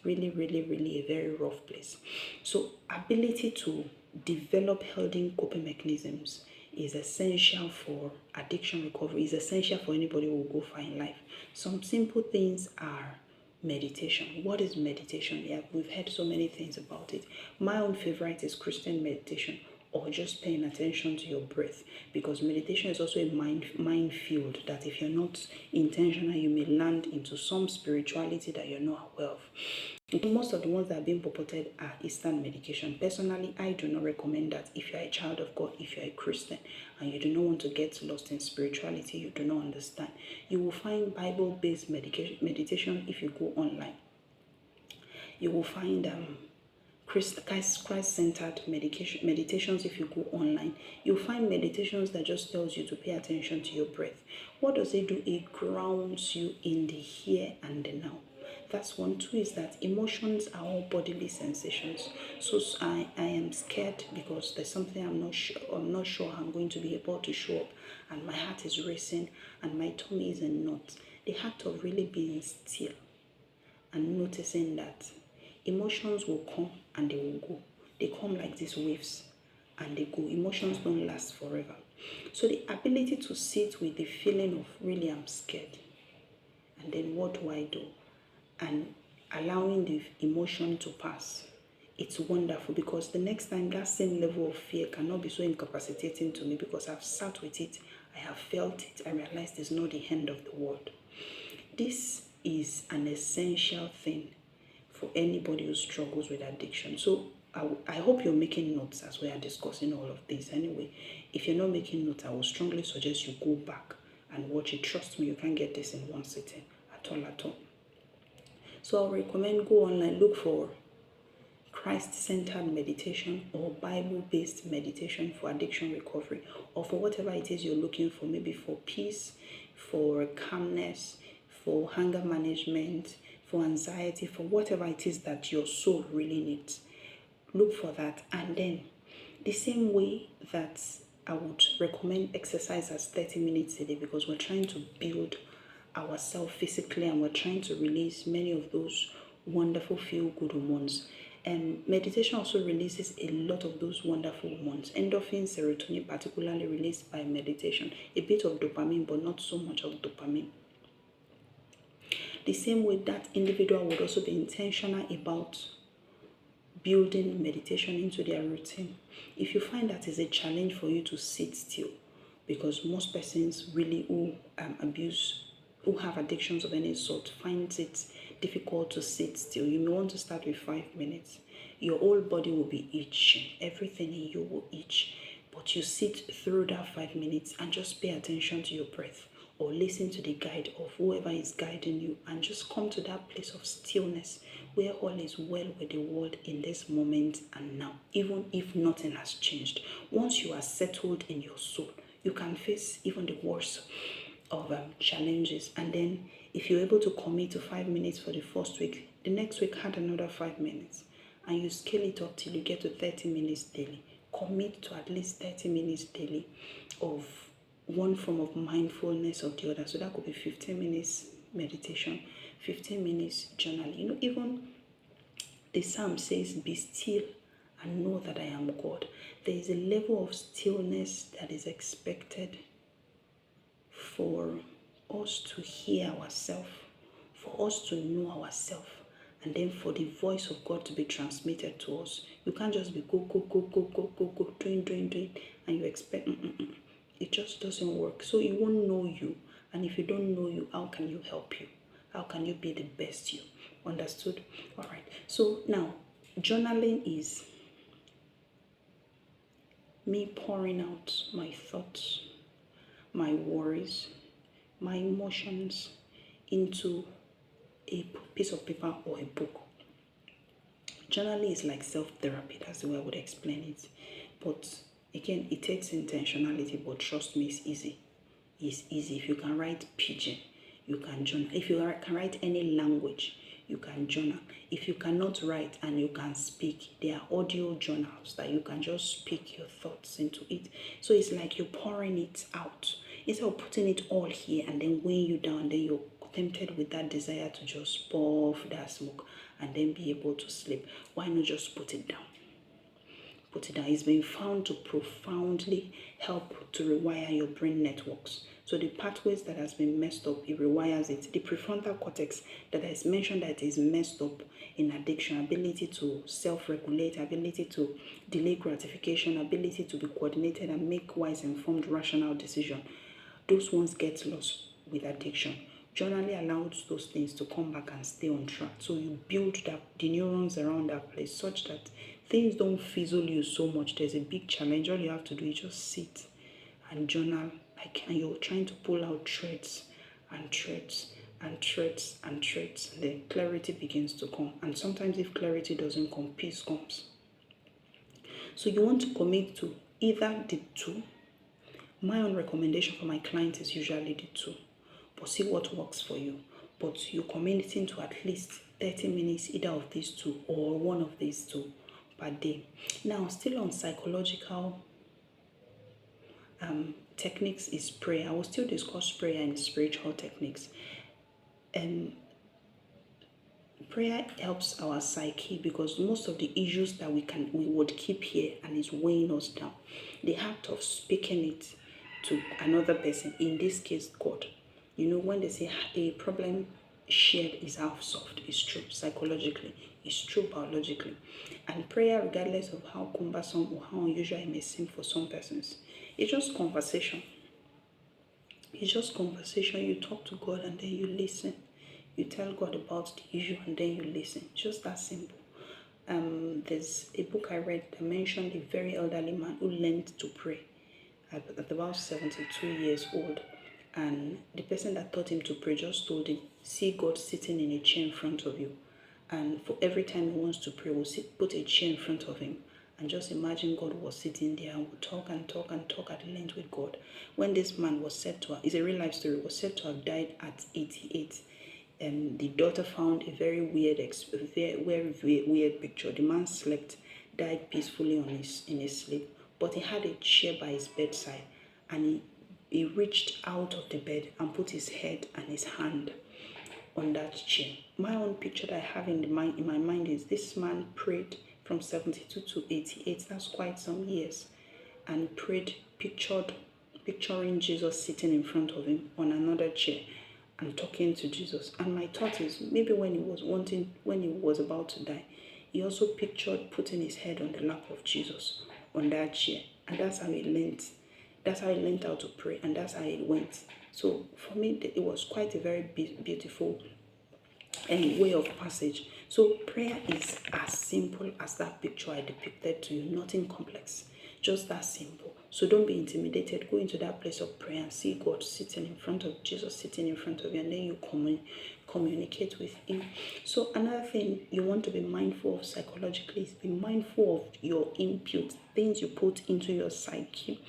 really a very rough place. So ability to develop healthy coping mechanisms is essential for addiction recovery, is essential for anybody who will go far in life. Some simple things are meditation. What is meditation? Yeah, we've heard so many things about it. My own favorite is Christian meditation, or just paying attention to your breath, because meditation is also a minefield that if you're not intentional, you may land into some spirituality that you're not aware of. Most of the ones that are being purported are Eastern medication. Personally, I do not recommend that if you're a child of God, if you're a Christian, and you do not want to get lost in spirituality, you do not understand. You will find Bible-based meditation if you go online. You will find Christ-centered meditations if you go online. You'll find meditations that just tells you to pay attention to your breath. What does it do? It grounds you in the here and the now. That's one. Two is that emotions are all bodily sensations. So I am scared because there's something I'm not sure I'm going to be able to show up, and my heart is racing and my tummy is in knots. The act of really being still and noticing that emotions will come and they will go. They come like these waves and they go. Emotions don't last forever. So the ability to sit with the feeling of really I'm scared, and then what do I do? And allowing the emotion to pass. It's wonderful, because the next time that same level of fear cannot be so incapacitating to me, because I've sat with it, I have felt it, I realized it's not the end of the world. This is an essential thing for anybody who struggles with addiction. So I hope you're making notes as we are discussing all of this. Anyway, if you're not making notes, I will strongly suggest you go back and watch it. Trust me, you can't get this in one sitting at all. So I'll recommend go online, look for Christ-centered meditation or Bible-based meditation for addiction recovery, or for whatever it is you're looking for, maybe for peace, for calmness, for anger management, for anxiety, for whatever it is that your soul really needs. Look for that. And then the same way that I would recommend exercise as 30 minutes a day, because we're trying to build ourselves physically and we're trying to release many of those wonderful feel-good hormones. And meditation also releases a lot of those wonderful hormones. Endorphin, serotonin, particularly released by meditation. A bit of dopamine, but not so much of dopamine. The same way that individual would also be intentional about building meditation into their routine. If you find that is a challenge for you to sit still, because most persons really who have addictions of any sort find it difficult to sit still. You may want to start with 5 minutes. Your whole body will be itching. Everything in you will itch. But you sit through that 5 minutes and just pay attention to your breath, or listen to the guide of whoever is guiding you, and just come to that place of stillness where all is well with the world in this moment and now, even if nothing has changed. Once you are settled in your soul, you can face even the worst of challenges. And then if you're able to commit to 5 minutes for the first week, the next week add another 5 minutes, and you scale it up till you get to 30 minutes daily. Commit to at least 30 minutes daily of one form of mindfulness or the other. So that could be 15 minutes meditation, 15 minutes journaling. Even the psalm says, be still and know that I am God. There is a level of stillness that is expected for us to hear ourselves, for us to know ourselves, and then for the voice of God to be transmitted to us. You can't just be go, doing, and you expect, It just doesn't work. So you won't know you. And if you don't know you, how can you help you? How can you be the best you? Understood? All right. So now, journaling is me pouring out my thoughts, my worries, my emotions into a piece of paper or a book. Journaling is like self-therapy. That's the way I would explain it. But again, it takes intentionality, but trust me, it's easy. It's easy. If you can write pidgin, you can journal. If you can write any language, you can journal. If you cannot write and you can speak, there are audio journals that you can just speak your thoughts into it. So it's like you're pouring it out. Instead of putting it all here and then weighing you down, then you're tempted with that desire to just puff that smoke and then be able to sleep. Why not just put it down? Put it down. It's been found to profoundly help to rewire your brain networks. So the pathways that has been messed up, it rewires it. The prefrontal cortex that is mentioned that is messed up in addiction, ability to self-regulate, ability to delay gratification, ability to be coordinated and make wise, informed, rational decision. Those ones get lost with addiction. Journaling allows those things to come back and stay on track. So you build the neurons around that place such that things don't fizzle you so much. There's a big challenge. All you have to do is just sit and journal, and you're trying to pull out threads and threads and threads and threads. Then clarity begins to come. And sometimes if clarity doesn't come, peace comes. So you want to commit to either the two. My own recommendation for my clients is usually the two. But see what works for you. But you're committing to at least 30 minutes either of these two or one of these two per day. Now, still on psychological techniques is prayer. I will still discuss prayer and spiritual techniques. Prayer helps our psyche because most of the issues that we would keep here and is weighing us down, the act of speaking it to another person, in this case God. You know, when they say a problem shared is half solved, it's true psychologically, it's true biologically. And prayer, regardless of how cumbersome or how unusual it may seem for some persons, it's just conversation. It's just conversation. You talk to God and then you listen. You tell God about the issue and then you listen. Just that simple. There's a book I read that mentioned a very elderly man who learned to pray at about 72 years old. And the person that taught him to pray just told him, see God sitting in a chair in front of you. And for every time he wants to pray, we'll put a chair in front of him. And just imagine God was sitting there and would talk and talk and talk at length with God. When this man was said to have, it's a real life story, was said to have died at 88. The daughter found a very weird picture. The man slept, died peacefully in his sleep. But he had a chair by his bedside, and he reached out of the bed and put his head and his hand on that chair. My own picture that I have in my mind is this man prayed from 72 to 88. That's quite some years. And prayed, picturing Jesus sitting in front of him on another chair and talking to Jesus. And my thought is, maybe when he was about to die, he also pictured putting his head on the lap of Jesus on that chair. And that's how he learned. That's how he learned how to pray, and that's how it went. So for me, it was quite a very beautiful way of passage. So prayer is as simple as that picture I depicted to you, nothing complex, just that simple. So don't be intimidated. Go into that place of prayer and see God sitting in front of Jesus, sitting in front of you, and then you communicate with him. So another thing you want to be mindful of psychologically is be mindful of your input, things you put into your psyche,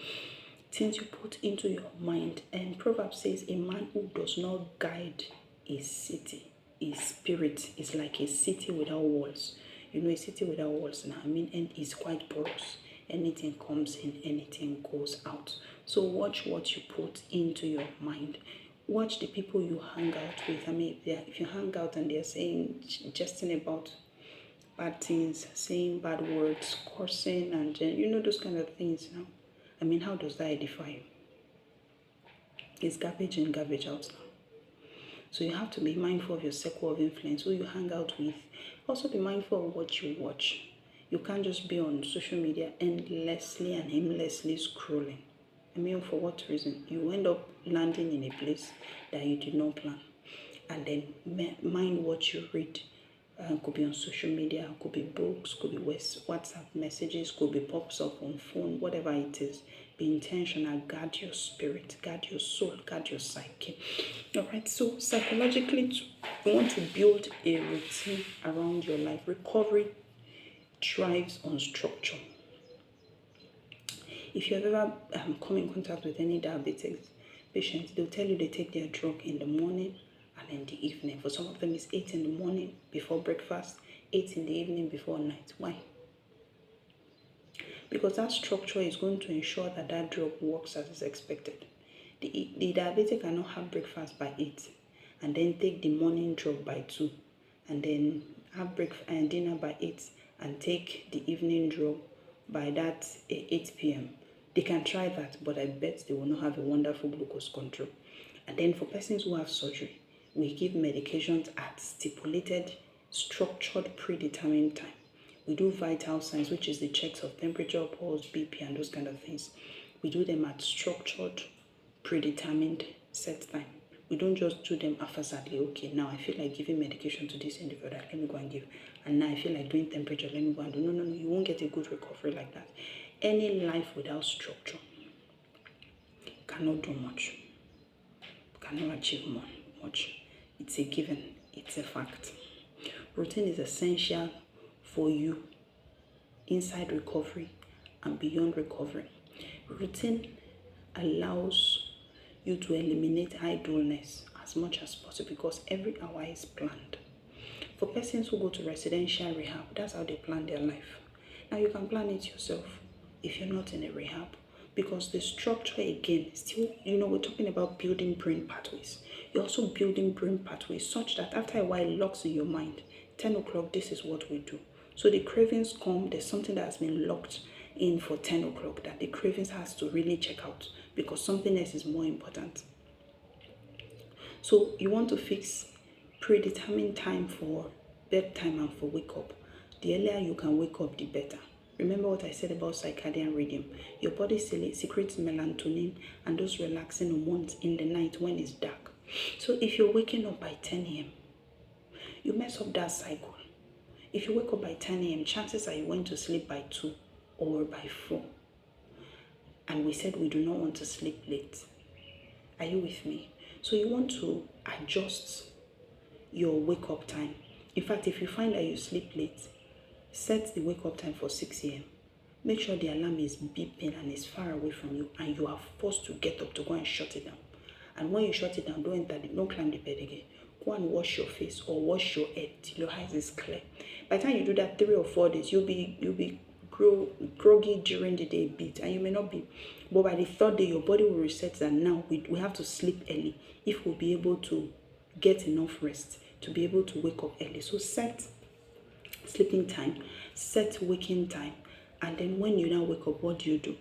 things you put into your mind. And Proverbs says, a man who does not guide his city, his spirit is like a city without walls. You know, a city without walls now, and it's quite porous. Anything comes in, anything goes out. So watch what you put into your mind. Watch the people you hang out with. If you hang out and they're saying, jesting about bad things, saying bad words, cursing, and those kind of things now. How does that edify you? It's garbage in, garbage out now. So you have to be mindful of your circle of influence, who you hang out with. Also be mindful of what you watch. You can't just be on social media endlessly and aimlessly scrolling. For what reason? You end up landing in a place that you did not plan. And then mind what you read. Could be on social media, could be books, could be WhatsApp messages, could be pops up on phone, whatever it is. Be intentional, guard your spirit, guard your soul, guard your psyche. Alright, so psychologically, you want to build a routine around your life. Recovery thrives on structure. If you've ever come in contact with any diabetic patients, they'll tell you they take their drug in the morning and in the evening. For some of them, it's 8 in the morning before breakfast, 8 in the evening before night. Why? Because that structure is going to ensure that that drug works as is expected. The diabetic cannot have breakfast by 8 and then take the morning drug by 2 and then have breakfast and dinner by 8 and take the evening drug by that 8 p.m. They can try that, but I bet they will not have a wonderful glucose control. And then for persons who have surgery, we give medications at stipulated, structured, predetermined time. We do vital signs, which is the checks of temperature, pulse, BP, and those kind of things. We do them at structured, predetermined set time. We don't just do them haphazardly. Okay, now I feel like giving medication to this individual, let me go and give. And now I feel like doing temperature, let me go and do. No, you won't get a good recovery like that. Any life without structure cannot do much, cannot achieve much. It's a given, it's a fact. Routine is essential for you inside recovery and beyond recovery. Routine allows you to eliminate idleness as much as possible because every hour is planned. For persons who go to residential rehab, that's how they plan their life. Now you can plan it yourself if you're not in a rehab, because the structure again, still, we're talking about building brain pathways. You're also building brain pathways such that after a while it locks in your mind. 10 o'clock, this is what we do. So the cravings come, there's something that has been locked in for 10 o'clock that the cravings has to really check out because something else is more important. So you want to fix predetermined time for bedtime and for wake up. The earlier you can wake up, the better. Remember what I said about circadian rhythm. Your body secretes melatonin and those relaxing hormones in the night when it's dark. So if you're waking up by 10 a.m., you mess up that cycle. If you wake up by 10 a.m., chances are you went to sleep by 2 or by 4. And we said we do not want to sleep late. Are you with me? So you want to adjust your wake up time. In fact, if you find that you sleep late, set the wake up time for 6 a.m. Make sure the alarm is beeping and is far away from you and you are forced to get up to go and shut it down. And when you shut it down, don't climb the bed again. Go and wash your face or wash your head till your eyes is clear. By the time you do that 3 or 4 days, you'll be groggy during the day a bit, and you may not be. But by the 3rd day, your body will reset that now we have to sleep early if we'll be able to get enough rest to be able to wake up early. So set sleeping time, set waking time, and then when you now wake up, what do?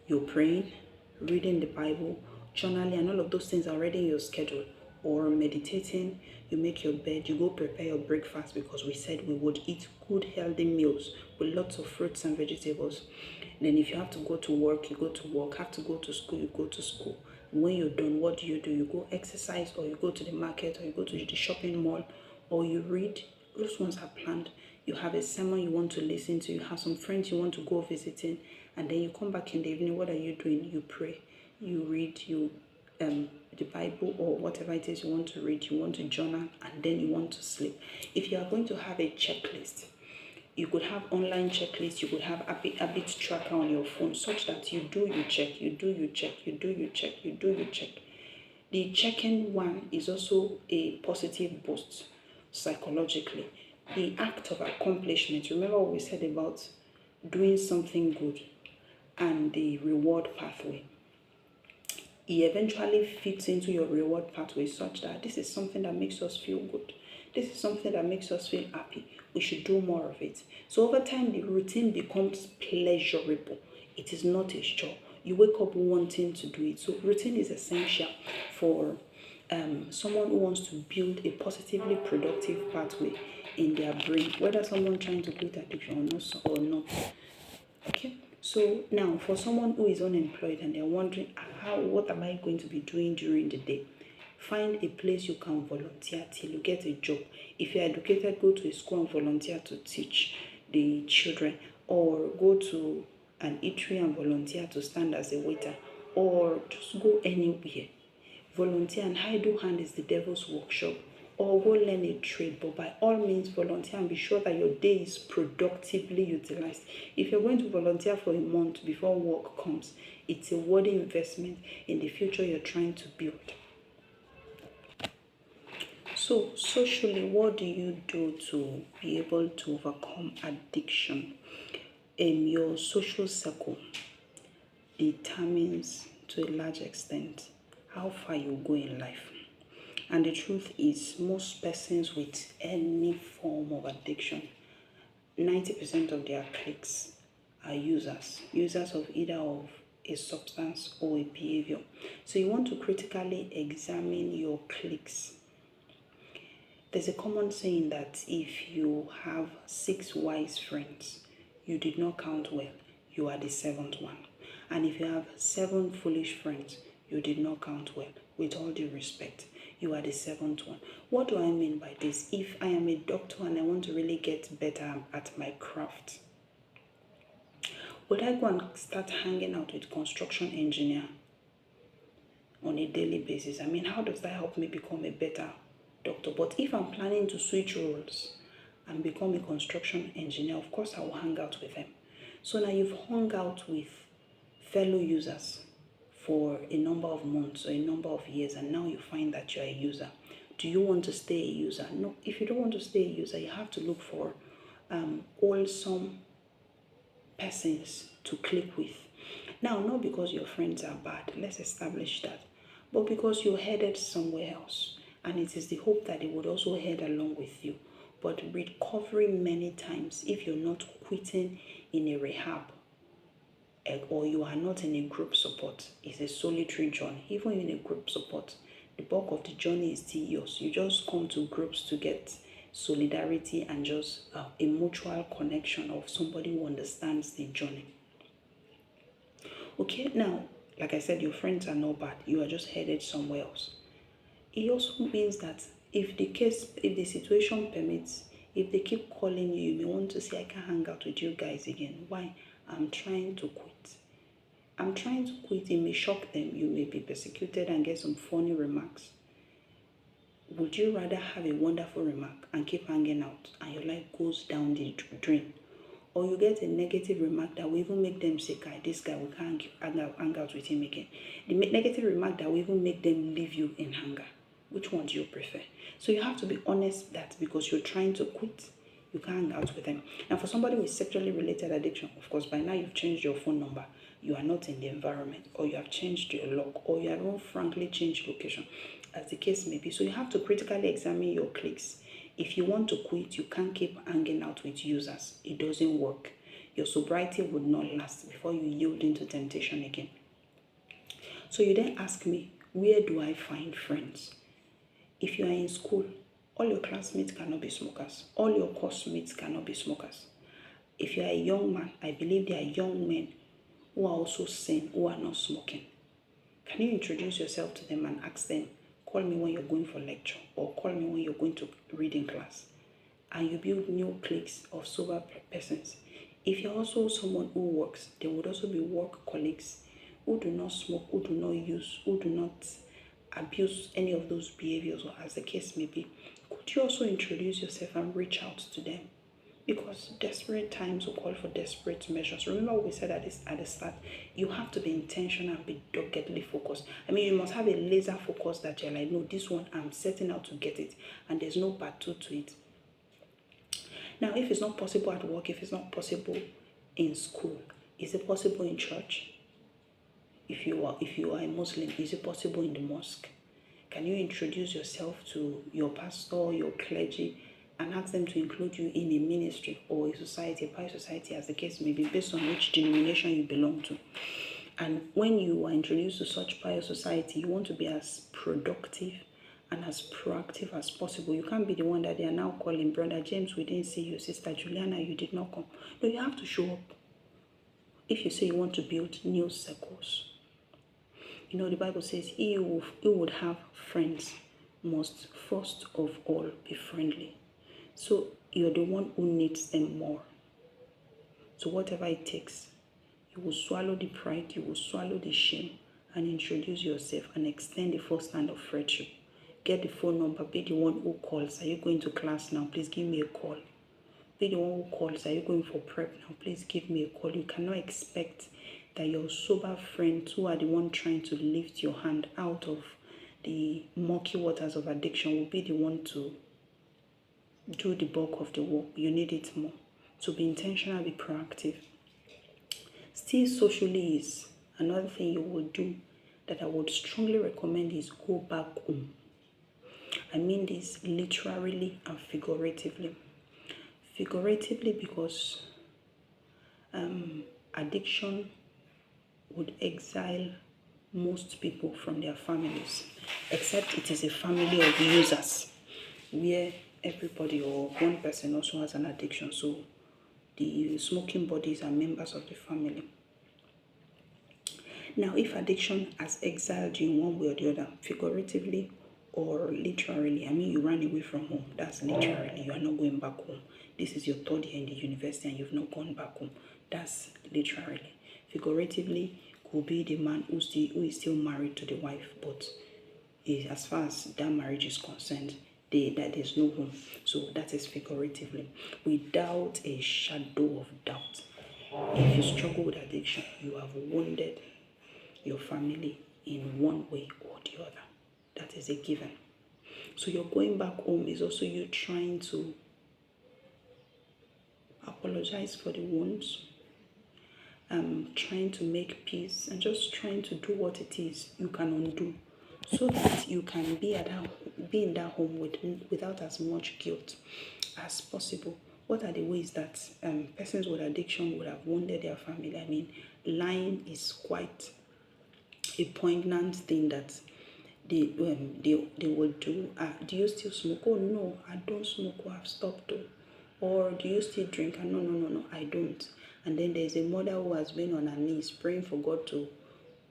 You're praying, reading the Bible, journaling, and all of those things are already in your schedule. Or meditating, you make your bed, you go prepare your breakfast because we said we would eat good healthy meals with lots of fruits and vegetables. And then if you have to go to work, you go to work. Have to go to school, you go to school. And when you're done, what do? You go exercise, or you go to the market, or you go to the shopping mall, or you read. Those ones are planned. You have a sermon you want to listen to, you have some friends you want to go visiting, and then you come back in the evening. What are you doing? You pray, you read, the Bible or whatever it is you want to read, you want to journal, and then you want to sleep. If you are going to have a checklist, you could have online checklist, you could have habit tracker on your phone such that you check. The checking one is also a positive boost psychologically. The act of accomplishment, remember what we said about doing something good and the reward pathway. It eventually fits into your reward pathway such that this is something that makes us feel good. This is something that makes us feel happy. We should do more of it. So over time, the routine becomes pleasurable. It is not a chore. You wake up wanting to do it. So routine is essential for someone who wants to build a positively productive pathway in their brain, whether someone trying to quit addiction or not. Okay. So now, for someone who is unemployed and they're wondering, what am I going to be doing during the day? Find a place you can volunteer till you get a job. If you're educated, go to a school and volunteer to teach the children, or go to an eatery and volunteer to stand as a waiter, or just go anywhere. Volunteer, and idle hand is the devil's workshop. Or go learn a trade, but by all means volunteer and be sure that your day is productively utilized. If you're going to volunteer for a month before work comes, it's a worthy investment in the future you're trying to build. So socially, what do you do to be able to overcome addiction? Your social circle determines to a large extent how far you go in life. And the truth is, most persons with any form of addiction, 90% of their cliques are users of either of a substance or a behavior. So you want to critically examine your cliques. There's a common saying that if you have 6 wise friends, you did not count well, you are the 7th one. And if you have 7 foolish friends, you did not count well. With all due respect, you are the 7th one. What do I mean by this? If I am a doctor and I want to really get better at my craft, would I go and start hanging out with construction engineer on a daily basis? I mean, how does that help me become a better doctor? But if I'm planning to switch roles and become a construction engineer, of course I will hang out with them. So now you've hung out with fellow users for a number of months or a number of years, and now you find that you're a user. Do you want to stay a user? No. If you don't want to stay a user, you have to look for wholesome persons to click with. Now, not because your friends are bad, let's establish that, but because you're headed somewhere else, and it is the hope that they would also head along with you. But recovering many times, if you're not quitting in a rehab or you are not in a group support, is a solitary journey. Even in a group support, the bulk of the journey is still yours. You just come to groups to get solidarity and just a mutual connection of somebody who understands the journey. Okay, now, like I said, your friends are not bad. You are just headed somewhere else. It also means that if the situation permits, if they keep calling you, you may want to say, I can't hang out with you guys again. Why? I'm trying to quit. I'm trying to quit. It may shock them. You may be persecuted and get some funny remarks. Would you rather have a wonderful remark and keep hanging out and your life goes down the drain? Or you get a negative remark that will even make them say, this guy, we can't hang out with him again. The negative remark that will even make them leave you in anger. Which one do you prefer? So you have to be honest that because you're trying to quit, you can't hang out with them. And for somebody with sexually related addiction, of course, by now you've changed your phone number. You are not in the environment, or you have changed your lock, or you have frankly changed location, as the case may be. So you have to critically examine your cliques. If you want to quit, you can't keep hanging out with users. It doesn't work. Your sobriety would not last before you yield into temptation again. So you then ask me, where do I find friends? If you are in school, all your classmates cannot be smokers. All your course mates cannot be smokers. If you are a young man, I believe there are young men who are also sane, who are not smoking. Can you introduce yourself to them and ask them, call me when you're going for lecture, or call me when you're going to reading class? And you build new cliques of sober persons. If you're also someone who works, there would also be work colleagues who do not smoke, who do not use, who do not abuse any of those behaviors, or as the case may be. Could you also introduce yourself and reach out to them? Because desperate times will call for desperate measures. Remember what we said at the start. You have to be intentional and be doggedly focused. I mean, you must have a laser focus that you're like, no, this one, I'm setting out to get it. And there's no part two to it. Now, if it's not possible at work, if it's not possible in school, is it possible in church? If you are a Muslim, is it possible in the mosque? Can you introduce yourself to your pastor, your clergy, and ask them to include you in a ministry or a society, a pious society, as the case may be, based on which denomination you belong to? And when you are introduced to such pious society, you want to be as productive and as proactive as possible. You can't be the one that they are now calling, Brother James, we didn't see you. Sister Juliana, you did not come. No, you have to show up. If you say you want to build new circles, you know, the Bible says, he who would have friends must first of all be friendly. So you're the one who needs them more. So whatever it takes, you will swallow the pride, you will swallow the shame, and introduce yourself and extend the first hand of friendship. Get the phone number, be the one who calls. Are you going to class now? Please give me a call. Be the one who calls. Are you going for prep now? Please give me a call. You cannot expect that your sober friends who are the one trying to lift your hand out of the murky waters of addiction will be the one to do the bulk of the work. You need it more. So be intentional, be proactive. Still socially is another thing you will do that I would strongly recommend is go back home. I mean this literally and figuratively. Figuratively because addiction would exile most people from their families, except it is a family of users where everybody or one person also has an addiction. So the smoking buddies are members of the family. Now, if addiction has exiled you in one way or the other, figuratively or literally, I mean, you ran away from home, that's literally, you are not going back home. This is your third year in the university and you've not gone back home, that's literally. Figuratively, could be the man who is still married to the wife, but as far as that marriage is concerned, that there's no home. So that is figuratively. Without a shadow of doubt, if you struggle with addiction, you have wounded your family in one way or the other. That is a given. So your going back home is also you trying to apologize for the wounds, trying to make peace, and just trying to do what it is you can undo, so that you can be in that home without as much guilt as possible. What are the ways that persons with addiction would have wounded their family? I mean, lying is quite a poignant thing that they will do. Do you still smoke? Oh no, I don't smoke. I've stopped. Or do you still drink? No, I don't. And then there's a mother who has been on her knees praying for God to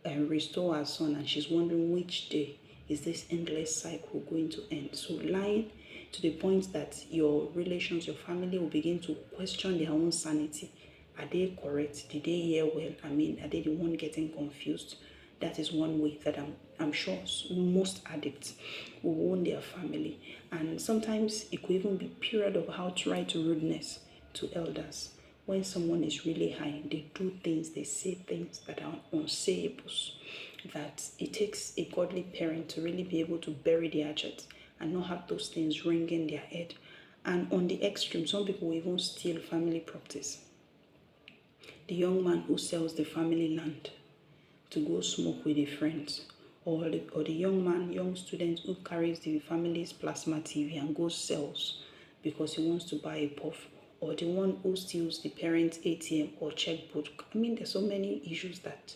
restore her son, and she's wondering which day is this endless cycle going to end. So lying to the point that your relations, your family will begin to question their own sanity. Are they correct? Did they hear well? I mean, are they the one getting confused? That is one way that I'm sure most addicts will wound their family. And sometimes it could even be period of outright rudeness to elders. When someone is really high, they do things, they say things that are unsayables, that it takes a godly parent to really be able to bury the hatchet and not have those things ring in their head. And on the extreme, some people will even steal family properties. The young man who sells the family land to go smoke with his friends, or the young student who carries the family's plasma TV and goes sells because he wants to buy a puff, or the one who steals the parent's ATM or checkbook. I mean, there's so many issues that,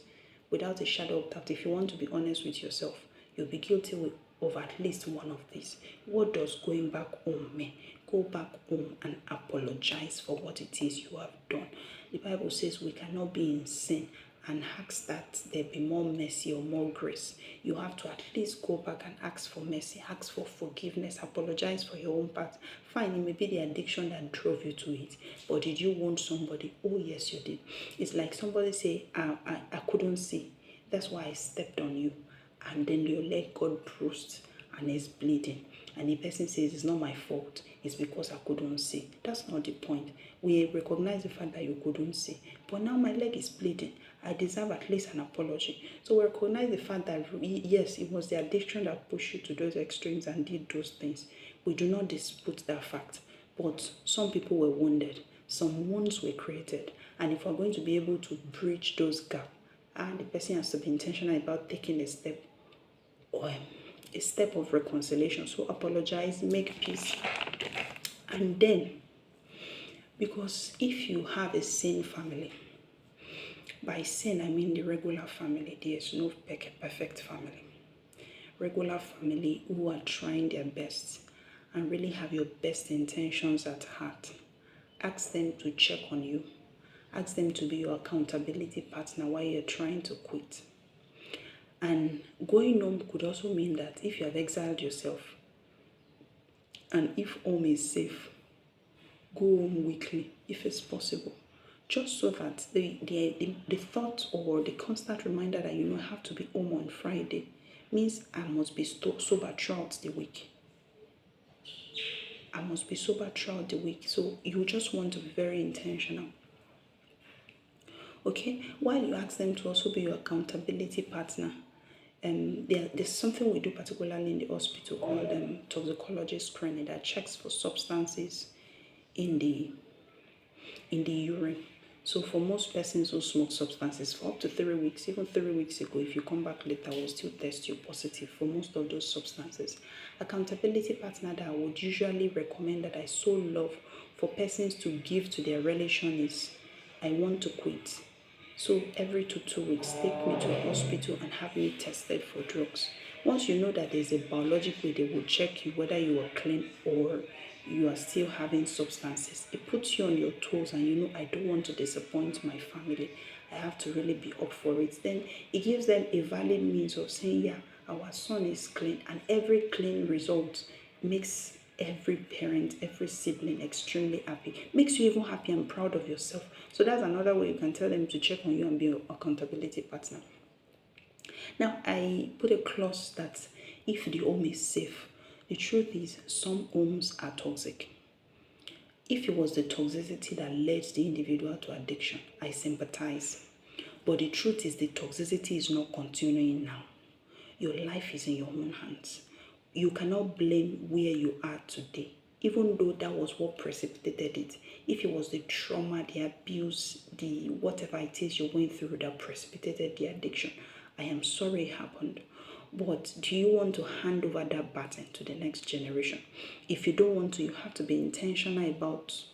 without a shadow of doubt, if you want to be honest with yourself, you'll be guilty of at least one of these. What does going back home mean? Go back home and apologize for what it is you have done. The Bible says we cannot be in sin and ask that there be more mercy or more grace. You have to at least go back and ask for mercy, ask for forgiveness, apologize for your own part. Fine, it may be the addiction that drove you to it, but did you wound somebody? Oh yes, you did. It's like somebody say, I couldn't see, that's why I stepped on you, and then your leg got bruised and it's bleeding, and the person says it's not my fault, it's because I couldn't see. That's not the point. We recognize the fact that you couldn't see, but now my leg is bleeding, I deserve at least an apology. So we recognize the fact that yes, it was the addiction that pushed you to those extremes and did those things. We do not dispute that fact, but some people were wounded, some wounds were created, and if we're going to be able to bridge those gaps, and the person has to be intentional about taking a step, or a step of reconciliation. So apologize, make peace, and then, because if you have a sane family, by sin I mean the regular family, there is no perfect family. Regular family who are trying their best and really have your best intentions at heart. Ask them to check on you. Ask them to be your accountability partner while you're trying to quit. And going home could also mean that if you have exiled yourself, and if home is safe, go home weekly if it's possible. Just so that the thought or the constant reminder that you have to be home on Friday means I must be sober throughout the week. I must be sober throughout the week. So you just want to be very intentional. Okay? While you ask them to also be your accountability partner, there's something we do particularly in the hospital called toxicology screening that checks for substances in the urine. So for most persons who smoke substances for up to 3 weeks, even 3 weeks ago, if you come back later, we'll still test you positive for most of those substances. Accountability partner that I would usually recommend, that I so love for persons to give to their relation, is I want to quit. So every 2 weeks, take me to a hospital and have me tested for drugs. Once you know that there's a biologic way they will check you whether you are clean or you are still having substances, it puts you on your toes and you know, I don't want to disappoint my family. I have to really be up for it. Then it gives them a valid means of saying, yeah, our son is clean, and every clean result makes every parent, every sibling extremely happy. Makes you even happy and proud of yourself. So that's another way you can tell them to check on you and be your accountability partner. Now, I put a clause that if the home is safe, the truth is some homes are toxic. If it was the toxicity that led the individual to addiction, I sympathize. But the truth is the toxicity is not continuing now. Your life is in your own hands. You cannot blame where you are today, even though that was what precipitated it. If it was the trauma, the abuse, the whatever it is you went through that precipitated the addiction, I am sorry it happened. But do you want to hand over that baton to the next generation? If you don't want to, you have to be intentional about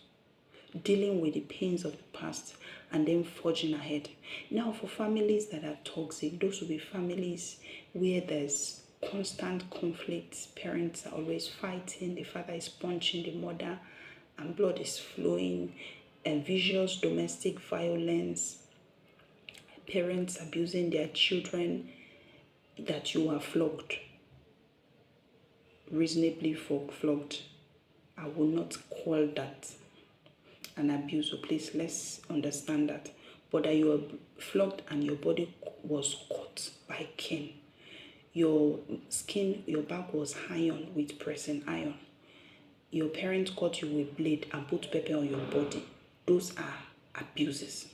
dealing with the pains of the past and then forging ahead. Now, for families that are toxic, those will be families where there's constant conflict. Parents are always fighting, the father is punching the mother, and blood is flowing, and vicious domestic violence, parents abusing their children, that you are flogged, reasonably flogged. I will not call that an abuse, so please let's understand that. But that you are flogged and your body was cut by cane, your skin, your back was iron with pressing iron, your parents cut you with blade and put pepper on your body, those are abuses.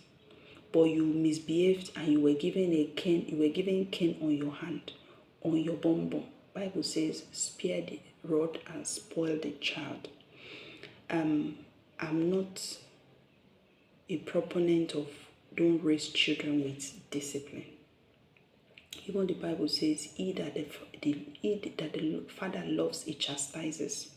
But you misbehaved and you were given a cane, you were given cane on your hand, on your bum bum. Bible says, spare the rod and spoil the child. I'm not a proponent of don't raise children with discipline. Even the Bible says, he that the father loves, he chastises.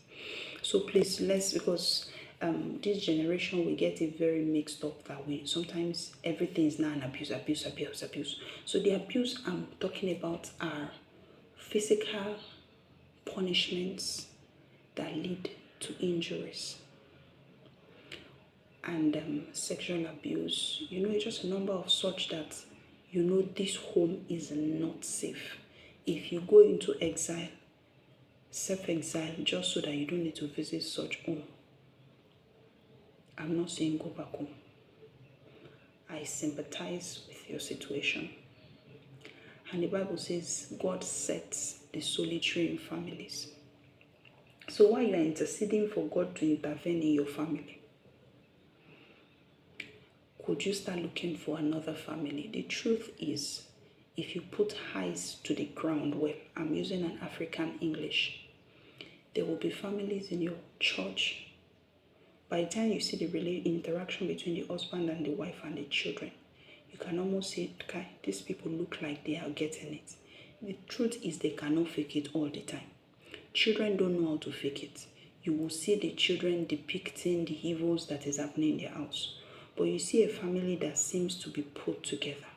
So please, because this generation, we get it very mixed up that way. Sometimes everything is now an abuse. So the abuse I'm talking about are physical punishments that lead to injuries, and sexual abuse. It's just a number of such that this home is not safe. If you go into exile, self-exile, just so that you don't need to visit such home, I'm not saying go back home. I sympathize with your situation. And the Bible says God sets the solitary in families. So while you are interceding for God to intervene in your family, could you start looking for another family? The truth is, if you put eyes to the ground, well, I'm using an African English, there will be families in your church. By the time you see the interaction between the husband and the wife and the children, you can almost say, okay, these people look like they are getting it. The truth is they cannot fake it all the time. Children don't know how to fake it. You will see the children depicting the evils that is happening in their house. But you see a family that seems to be put together.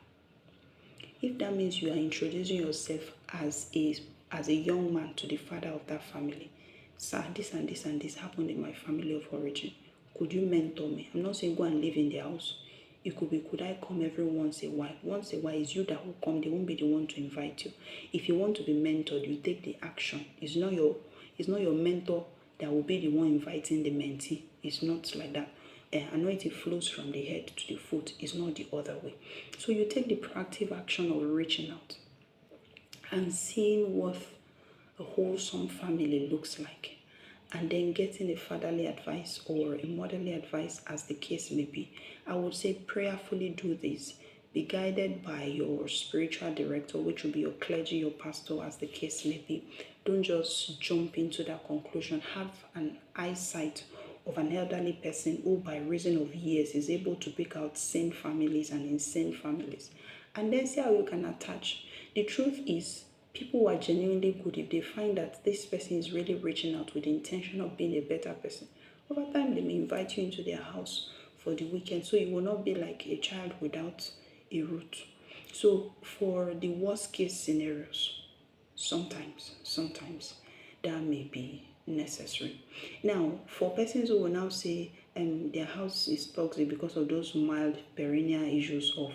If that means you are introducing yourself as a young man to the father of that family, sir, this and this and this happened in my family of origin. Could you mentor me? I'm not saying go and live in their house. It could be, could I come every once a while? Once a while, it's you that will come. They won't be the one to invite you. If you want to be mentored, you take the action. It's not your mentor that will be the one inviting the mentee. It's not like that. Anointing flows from the head to the foot. It's not the other way. So you take the proactive action of reaching out and seeing what a wholesome family looks like, and then getting a fatherly advice or a motherly advice, as the case may be. I would say prayerfully do this. Be guided by your spiritual director, which will be your clergy, your pastor, as the case may be. Don't just jump into that conclusion. Have an eyesight of an elderly person who, by reason of years, is able to pick out sane families and insane families, and then see how you can attach. The truth is, people who are genuinely good, if they find that this person is really reaching out with the intention of being a better person, over time they may invite you into their house for the weekend. So you will not be like a child without a route. So for the worst case scenarios, sometimes that may be necessary. Now, for persons who will now say their house is toxic because of those mild perennial issues of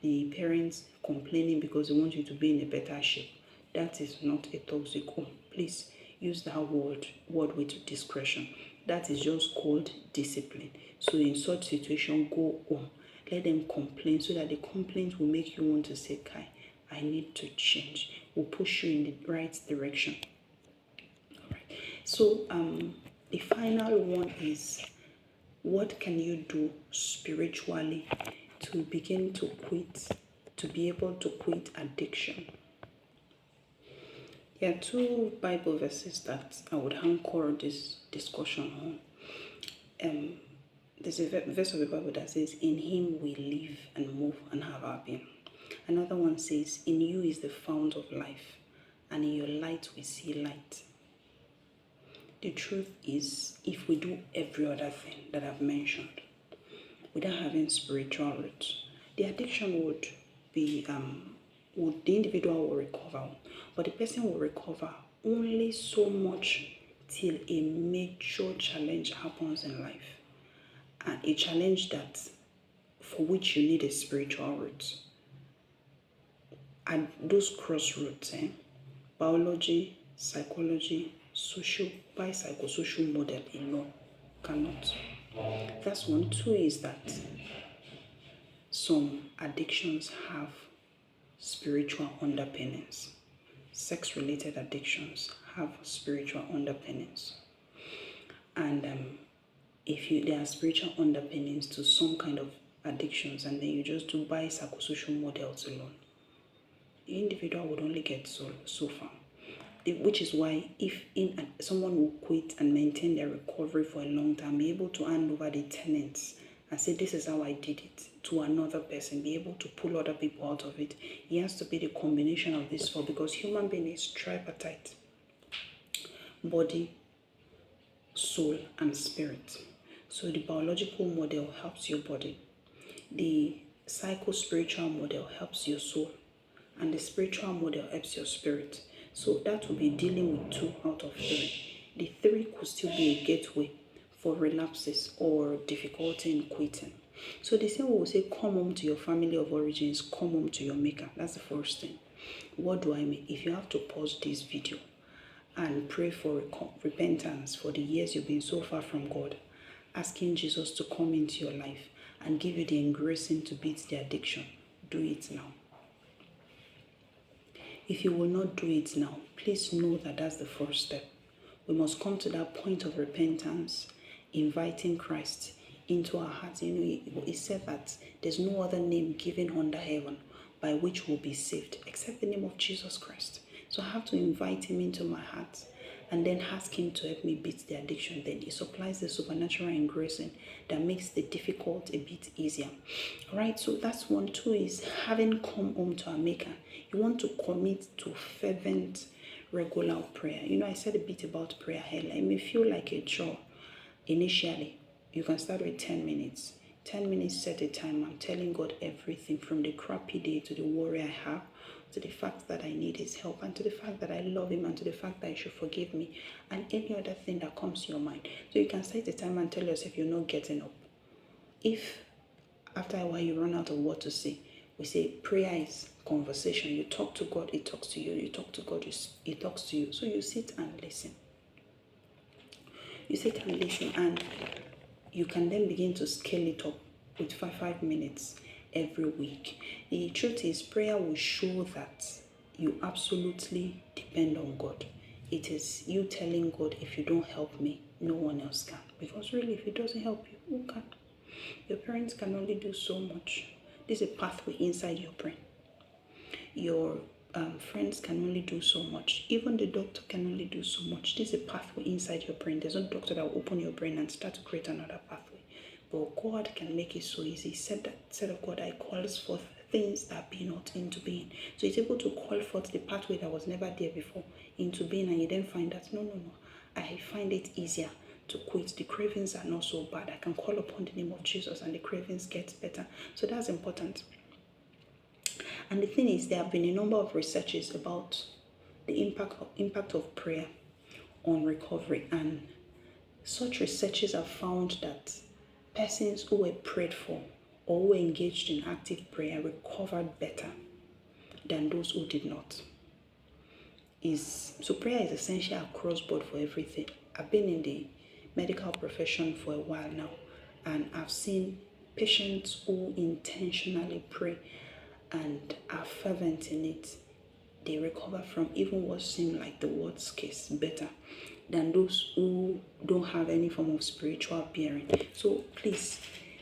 the parents complaining because they want you to be in a better shape, that is not a toxic home. Please use that word with discretion. That is just called discipline. So in such situation, go home. Let them complain so that the complaint will make you want to say, Kai, I need to change. Will push you in the right direction. All right. So the final one is, what can you do spiritually to begin to quit, to be able to quit addiction? There are two Bible verses that I would anchor this discussion on. There's a verse of the Bible that says, in him we live and move and have our being. Another one says, in you is the fount of life, and in your light we see light. The truth is, if we do every other thing that I've mentioned without having spiritual roots, the addiction would be, the individual will recover, but the person will recover only so much till a major challenge happens in life. And a challenge that for which you need a spiritual root. And those crossroads, biology, psychology, biopsychosocial model alone cannot. That's one. Two is that some addictions have spiritual underpinnings. Sex-related addictions have spiritual underpinnings. And if there are spiritual underpinnings to some kind of addictions, and then you just do biopsychosocial models alone, the individual would only get so far. Which is why if someone will quit and maintain their recovery for a long time, be able to hand over the tenants and say, this is how I did it, to another person, be able to pull other people out of it. It has to be the combination of these four, because human being is tripartite: body, soul, and spirit. So the biological model helps your body, the psycho-spiritual model helps your soul, and the spiritual model helps your spirit. So that will be dealing with 2 out of 3. The 3 could still be a gateway for relapses or difficulty in quitting. So the same will say, come home to your family of origins, come home to your maker. That's the first thing. What do I mean? If you have to pause this video and pray for repentance for the years you've been so far from God, asking Jesus to come into your life and give you the engracing to beat the addiction, do it now. If you will not do it now, please know that that's the first step. We must come to that point of repentance, inviting Christ into our hearts. You know, it said that there's no other name given under heaven by which we'll be saved except the name of Jesus Christ. So I have to invite him into my heart and then ask him to help me beat the addiction. Then he supplies the supernatural engracing that makes the difficult a bit easier. All right, so that's 1. 2 is having come home to our maker. You want to commit to fervent, regular prayer. You know, I said a bit about prayer earlier. It may feel like a chore initially. You can start with 10 minutes. 10 minutes, set a time. I'm telling God everything, from the crappy day to the worry I have, to the fact that I need his help, and to the fact that I love him, and to the fact that he should forgive me, and any other thing that comes to your mind. So you can set a time and tell yourself you're not getting up. If after a while you run out of what to say, we say prayer is conversation. You talk to God, he talks to you. You talk to God, he talks to you. So you sit and listen. You sit and listen, and you can then begin to scale it up with 5 minutes every week. The truth is, prayer will show that you absolutely depend on God. It is you telling God, if you don't help me, no one else can. Because really, if it doesn't help you, who can? Your parents can only do so much. There's a pathway inside your brain. Your friends can only do so much. Even the doctor can only do so much. There's a pathway inside your brain. There's no doctor that will open your brain and start to create another pathway. But God can make it so easy. He said of God, I calls forth things that be not into being. So he's able to call forth the pathway that was never there before into being, and you then find that no, I find it easier to quit. The cravings are not so bad. I can call upon the name of Jesus and the cravings get better. So that's important. And the thing is, there have been a number of researches about the impact of prayer on recovery, and such researches have found that persons who were prayed for or who were engaged in active prayer recovered better than those who did not. So prayer is essential across board for everything. I've been in the medical profession for a while now, and I've seen patients who intentionally pray and are fervent in it. They recover from even what seemed like the worst case better than those who don't have any form of spiritual bearing. So please,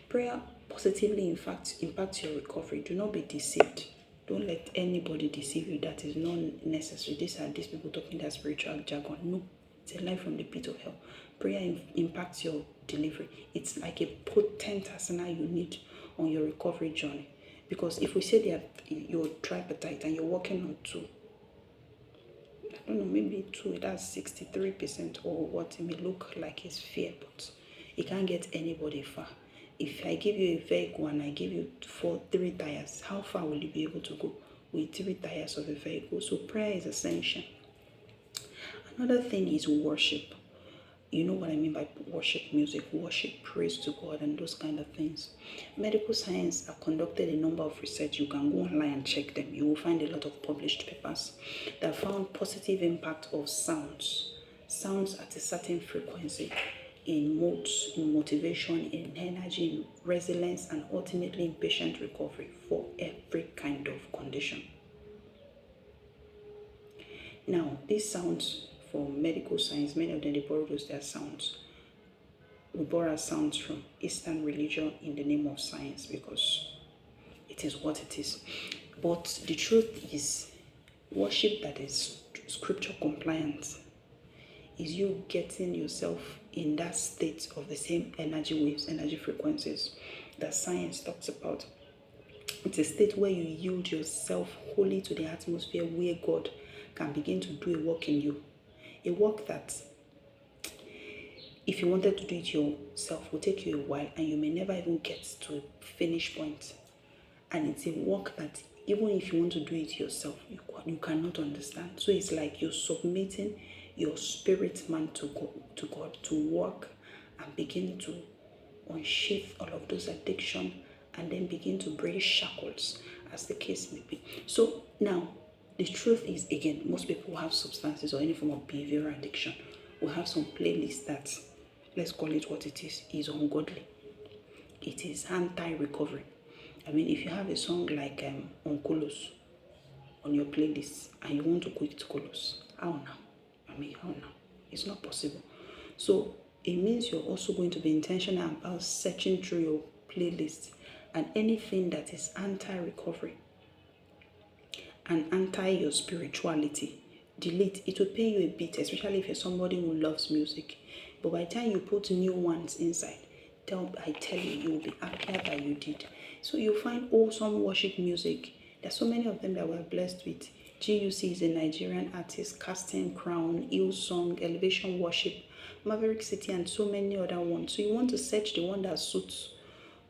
prayer positively impacts your recovery. Do not be deceived. Don't let anybody deceive you. That is not necessary. These people talking that spiritual jargon. No, it's a lie from the pit of hell. Prayer impacts your delivery. It's like a potent arsenal you need on your recovery journey. Because if we say you're tripartite and you're working on 2, I don't know, maybe 2, that's 63%, or what it may look like is fear, but it can't get anybody far. If I give you a vehicle and I give you 3 tires, how far will you be able to go with 3 tires of a vehicle? So prayer is essential. Another thing is worship. You know what I mean by worship music, worship, praise to God, and those kind of things. Medical science have conducted a number of research. You can go online and check them. You will find a lot of published papers that found positive impact of sounds at a certain frequency in moods, in motivation, in energy, in resilience, and ultimately in patient recovery for every kind of condition. Now, these sounds, for medical science, many of them, they borrow their sounds. We borrow sounds from Eastern religion in the name of science because it is what it is. But the truth is, worship that is scripture compliant is you getting yourself in that state of the same energy waves, energy frequencies that science talks about. It's a state where you yield yourself wholly to the atmosphere where God can begin to do a work in you. A work that, if you wanted to do it yourself, will take you a while and you may never even get to a finish point. And it's a work that even if you want to do it yourself, you cannot understand. So it's like you're submitting your spirit man to God to work and begin to unsheath all of those addictions and then begin to break shackles, as the case may be. So now, the truth is, again, most people who have substances or any form of behavioral addiction will have some playlist that, let's call it what it is ungodly. It is anti-recovery. I mean, if you have a song like Onkolos on your playlist and you want to quit Kolos, how now? How now? It's not possible. So it means you're also going to be intentional about searching through your playlist and anything that is anti-recovery and anti your spirituality. Delete. It will pay you a bit, especially if you're somebody who loves music. But by the time you put new ones inside, I tell you, you will be happier that you did. So you'll find awesome worship music. There's so many of them that we're blessed with. GUC is a Nigerian artist, Casting Crown, Hillsong, Elevation Worship, Maverick City, and so many other ones. So you want to search the one that suits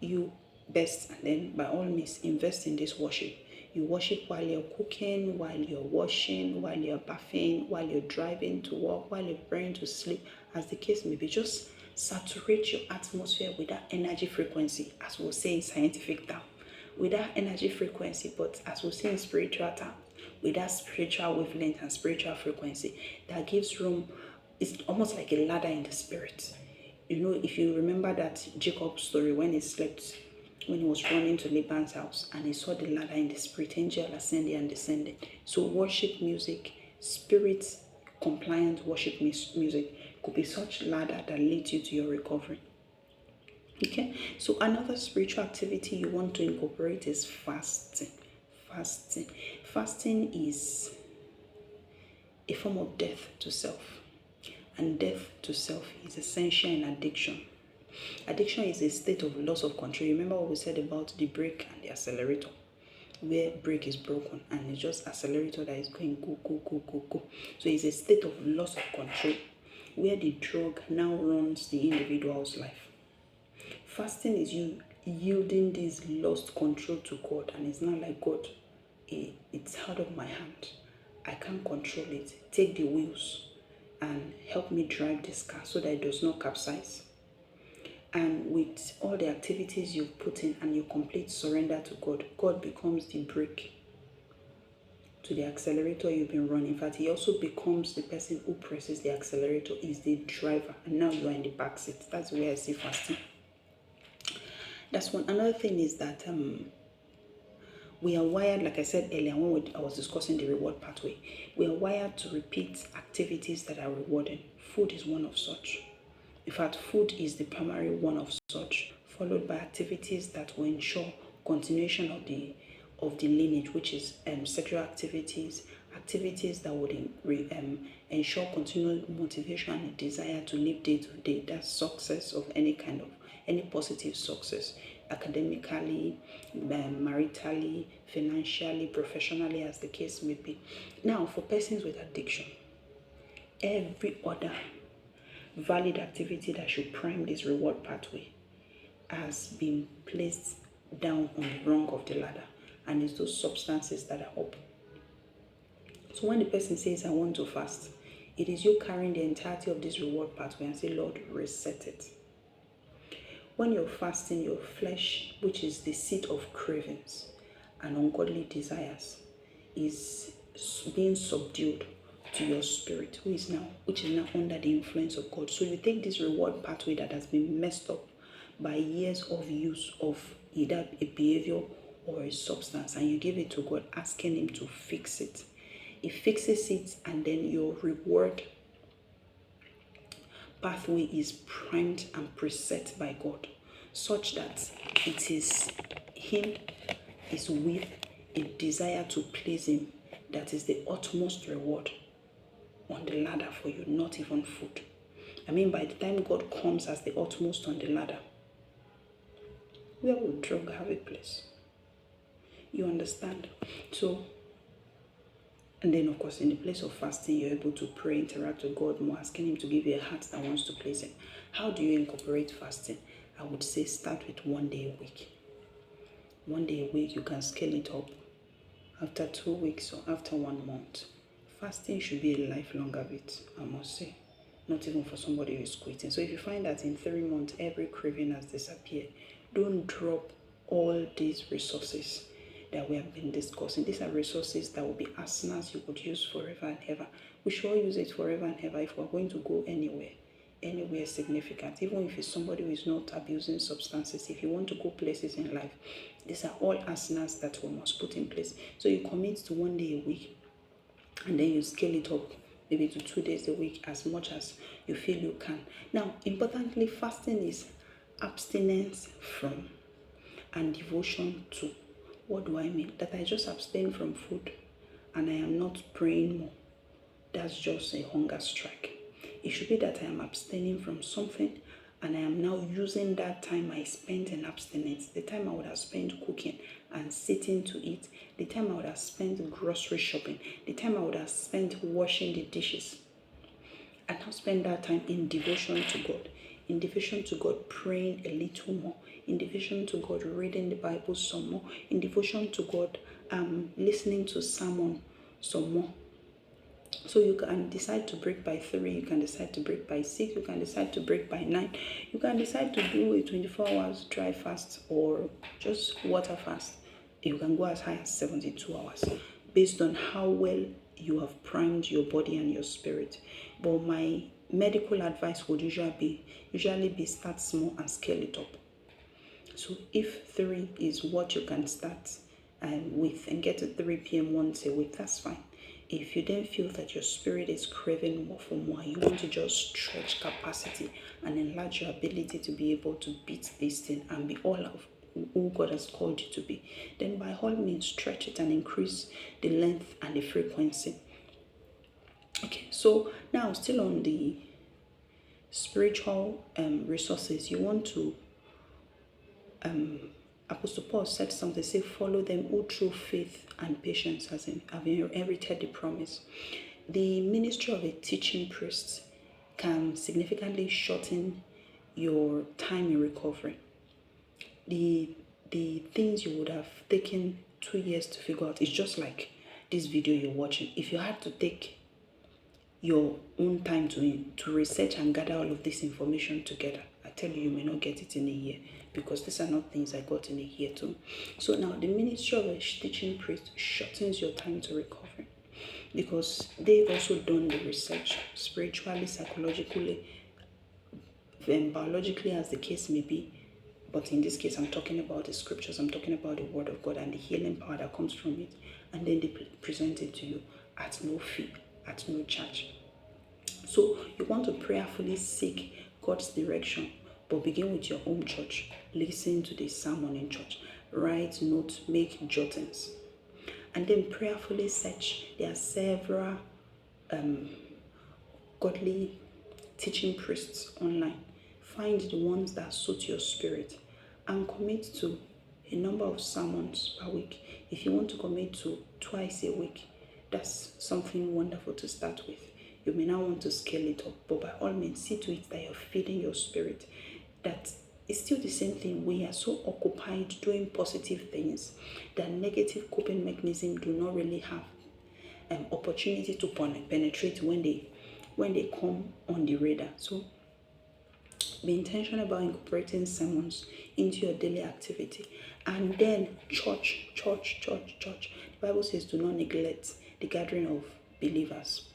you best, and then by all means invest in this worship. You worship while you're cooking, while you're washing, while you're bathing, while you're driving to work, while you're preparing to sleep, as the case may be. Just saturate your atmosphere with that energy frequency, as we'll say in scientific term, with that energy frequency, but as we'll say in spiritual term, with that spiritual wavelength and spiritual frequency that gives room. It's almost like a ladder in the spirit. You know, if you remember that Jacob story when he slept, when he was running to Laban's house and he saw the ladder in the spirit, angel ascending and descending. So worship music, spirit compliant worship music could be such ladder that leads you to your recovery. Okay, so another spiritual activity you want to incorporate is fasting. Fasting is a form of death to self, and death to self is essential in addiction. Addiction is a state of loss of control. Remember what we said about the brake and the accelerator, where brake is broken and it's just accelerator that is going go. So it's a state of loss of control where the drug now runs the individual's life. Fasting is you yielding this lost control to God, and it's not like God it's out of my hand. I can't control it. Take the wheels and help me drive this car so that it does not capsize. And with all the activities you've put in and your complete surrender to God, God becomes the brake to the accelerator you've been running. In fact, he also becomes the person who presses the accelerator, is the driver, and now you are in the back seat. That's where I see fasting. That's one. Another thing is that we are wired, like I said earlier when I was discussing the reward pathway, we are wired to repeat activities that are rewarding. Food is one of such. In fact, food is the primary one of such, followed by activities that will ensure continuation of the lineage, which is sexual activities, activities that would ensure continual motivation and desire to live day to day. That's success of any kind of, any positive success, academically, maritally, financially, professionally, as the case may be. Now, for persons with addiction, every other valid activity that should prime this reward pathway has been placed down on the rung of the ladder, and it's those substances that are up. So when the person says, I want to fast, it is you carrying the entirety of this reward pathway and say, Lord, reset it. When you're fasting, your flesh, which is the seat of cravings and ungodly desires, is being subdued to your spirit, which is now under the influence of God. So you take this reward pathway that has been messed up by years of use of either a behavior or a substance, and you give it to God, asking him to fix it. He fixes it, and then your reward pathway is primed and preset by God, such that it is him, his will, a desire to please him, that is the utmost reward on the ladder for you, not even food. I mean, by the time God comes as the utmost on the ladder, where would drug have a place? You understand? So, and then of course, in the place of fasting, you're able to pray, interact with God more, asking him to give you a heart that wants to please him. How do you incorporate fasting? I would say start with 1 day a week. 1 day a week, you can scale it up after 2 weeks or after 1 month. Fasting should be a lifelong habit, I must say. Not even for somebody who is quitting. So if you find that in 3 months, every craving has disappeared, don't drop all these resources that we have been discussing. These are resources that will be arsenals you could use forever and ever. We should all use it forever and ever if we're going to go anywhere significant. Even if it's somebody who is not abusing substances, if you want to go places in life, these are all arsenals that we must put in place. So you commit to 1 day a week, and then you scale it up maybe to 2 days a week, as much as you feel you can. Now, importantly, fasting is abstinence from and devotion to. What do I mean? That I just abstain from food and I am not praying more. That's just a hunger strike. It should be that I am abstaining from something and I am now using that time I spent in abstinence, the time I would have spent cooking and sitting to eat, the time I would have spent grocery shopping, the time I would have spent washing the dishes, and now spend that time in devotion to God. In devotion to God, praying a little more. In devotion to God, reading the Bible some more. In devotion to God, listening to sermon some more. So you can decide to break by 3, you can decide to break by 6, you can decide to break by 9. You can decide to do a 24 hours dry fast or just water fast. You can go as high as 72 hours based on how well you have primed your body and your spirit. But my medical advice would usually be start small and scale it up. So if 3 is what you can start with and get to 3 p.m. once a week, that's fine. If you then feel that your spirit is craving more for more, you want to just stretch capacity and enlarge your ability to be able to beat this thing and be all of who God has called you to be, then by all means stretch it and increase the length and the frequency. Okay, so now still on the spiritual resources, you want to Apostle Paul said something, say, follow them who through faith and patience having inherited the promise. The ministry of a teaching priest can significantly shorten your time in recovery. The things you would have taken 2 years to figure out. It's just like this video you're watching. If you had to take your own time to research and gather all of this information together, I tell you, you may not get it in a year, because these are not things I got in a year too. So now the ministry of a teaching priest shortens your time to recovery, because they've also done the research spiritually, psychologically, and biologically, as the case may be. But in this case, I'm talking about the scriptures, I'm talking about the word of God and the healing power that comes from it. And then they present it to you at no fee, at no charge. So you want to prayerfully seek God's direction, but begin with your own church. Listen to the sermon in church. Write notes, make jottings. And then prayerfully search. There are several godly teaching priests online. Find the ones that suit your spirit and commit to a number of sermons per week. If you want to commit to twice a week, that's something wonderful to start with. You may not want to scale it up, but by all means, see to it that you're feeding your spirit. That it's still the same thing. We are so occupied doing positive things that negative coping mechanisms do not really have opportunity to penetrate when they come on the radar. So be intentional about incorporating sermons into your daily activity. And then church. The Bible says do not neglect the gathering of believers.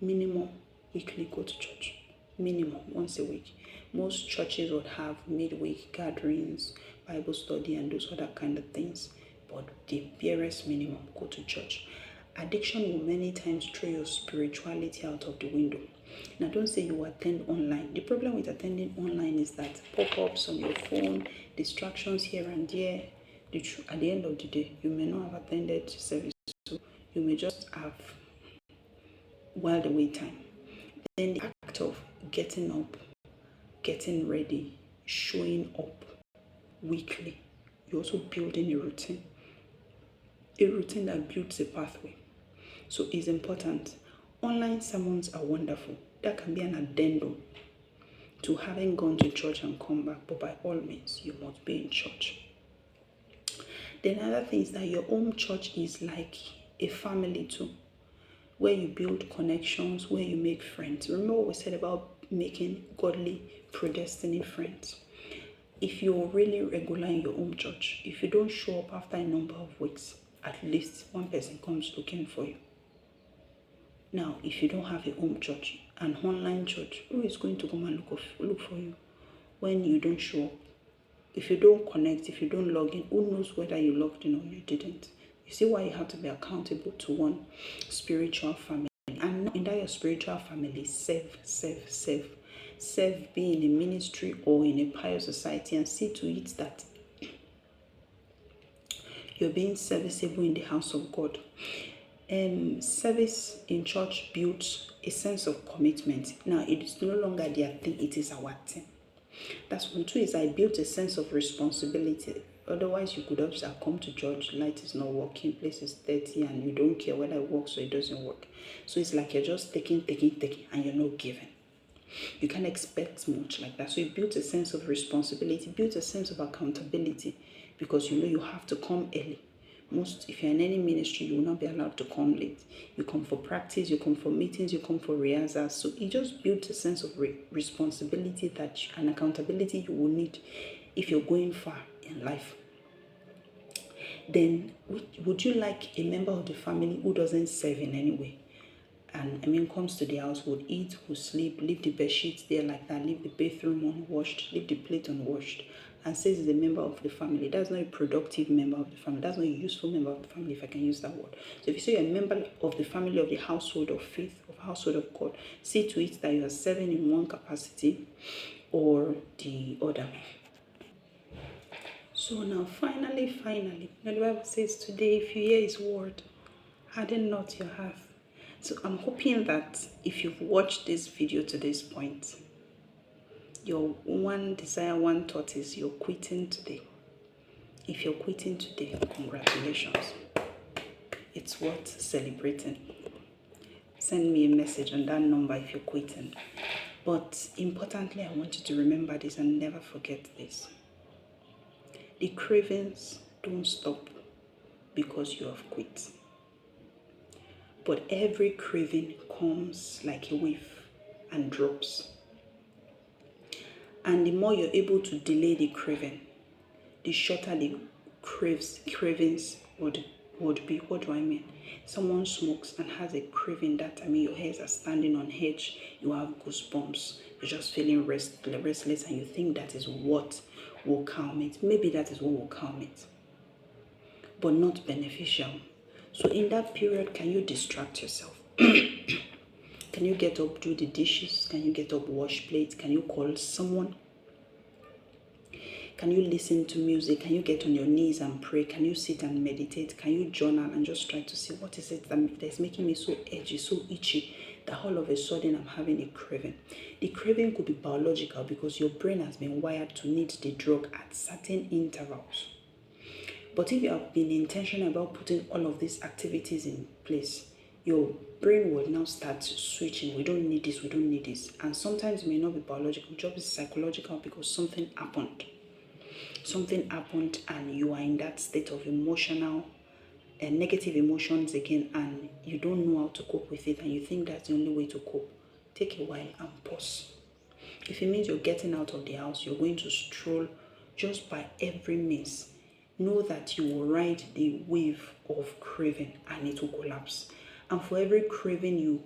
Minimum weekly go to church. Minimum once a week. Most churches would have midweek gatherings, Bible study, and those other kind of things. But the barest minimum, go to church. Addiction will many times throw your spirituality out of the window. Now, don't say you attend online. The problem with attending online is that pop-ups on your phone, distractions here and there. At the end of the day, you may not have attended service, so you may just have while away time. Then the act of getting up, getting ready, showing up weekly. You're also building a routine that builds a pathway. So it's important. Online sermons are wonderful. That can be an addendum to having gone to church and come back, but by all means, you must be in church. Then another thing is that your own church is like a family too, where you build connections, where you make friends. Remember what we said about making godly, predestined friends. If you're really regular in your own church, if you don't show up after a number of weeks, at least one person comes looking for you. Now, if you don't have a home church, an online church, who is going to come and look for you when you don't show up? If you don't connect, if you don't log in, who knows whether you logged in or you didn't? You see why you have to be accountable to one spiritual family. And in that your spiritual family, serve. Serve, be in a ministry or in a pious society, and see to it that you're being serviceable in the house of God. Service in church builds a sense of commitment. Now, it is no longer their thing, it is our thing. That's one. Two is I built a sense of responsibility. Otherwise, you could have just come to church, light is not working, place is dirty, and you don't care whether it works or it doesn't work. So it's like you're just taking, and you're not giving. You can't expect much like that. So you built a sense of responsibility, built a sense of accountability, because you know you have to come early. If you're in any ministry, you will not be allowed to come late. You come for practice, you come for meetings, you come for rehearsals. So it just builds a sense of responsibility and accountability you will need if you're going far in life. Then would you like a member of the family who doesn't serve in any way? And comes to the house, would eat, would sleep, leave the bed sheets there like that, leave the bathroom unwashed, leave the plate unwashed, and says he's a member of the family. That's not a productive member of the family. That's not a useful member of the family, if I can use that word. So if you say you're a member of the family, of the household of faith, of household of God, see to it that you are serving in one capacity or the other. So now, finally, the Bible says today, if you hear his word, harden not your heart. So I'm hoping that if you've watched this video to this point, your one desire, one thought is you're quitting today. If you're quitting today, congratulations. It's worth celebrating. Send me a message on that number if you're quitting. But importantly, I want you to remember this and never forget this. The cravings don't stop because you have quit. But every craving comes like a wave and drops. And the more you're able to delay the craving, the shorter the cravings would be. What do I mean? Someone smokes and has a craving that, your hairs are standing on edge, you have goosebumps, you're just feeling restless, and you think that is what will calm it. Maybe that is what will calm it, but not beneficial. So in that period, can you distract yourself? Can you get up, do the dishes? Can you get up, wash plates? Can you call someone? Can you listen to music? Can you get on your knees and pray? Can you sit and meditate? Can you journal and just try to see what is it that is making me so edgy, so itchy, that all of a sudden I'm having a craving? The craving could be biological because your brain has been wired to need the drug at certain intervals. But if you have been intentional about putting all of these activities in place, your brain will now start switching. We don't need this, we don't need this. And sometimes it may not be biological, it just be psychological because something happened. Something happened and you are in that state of emotional and negative emotions again, and you don't know how to cope with it, and you think that's the only way to cope. Take a while and pause. If it means you're getting out of the house, you're going to stroll just by every means, know that you will ride the wave of craving and it will collapse. And for every craving you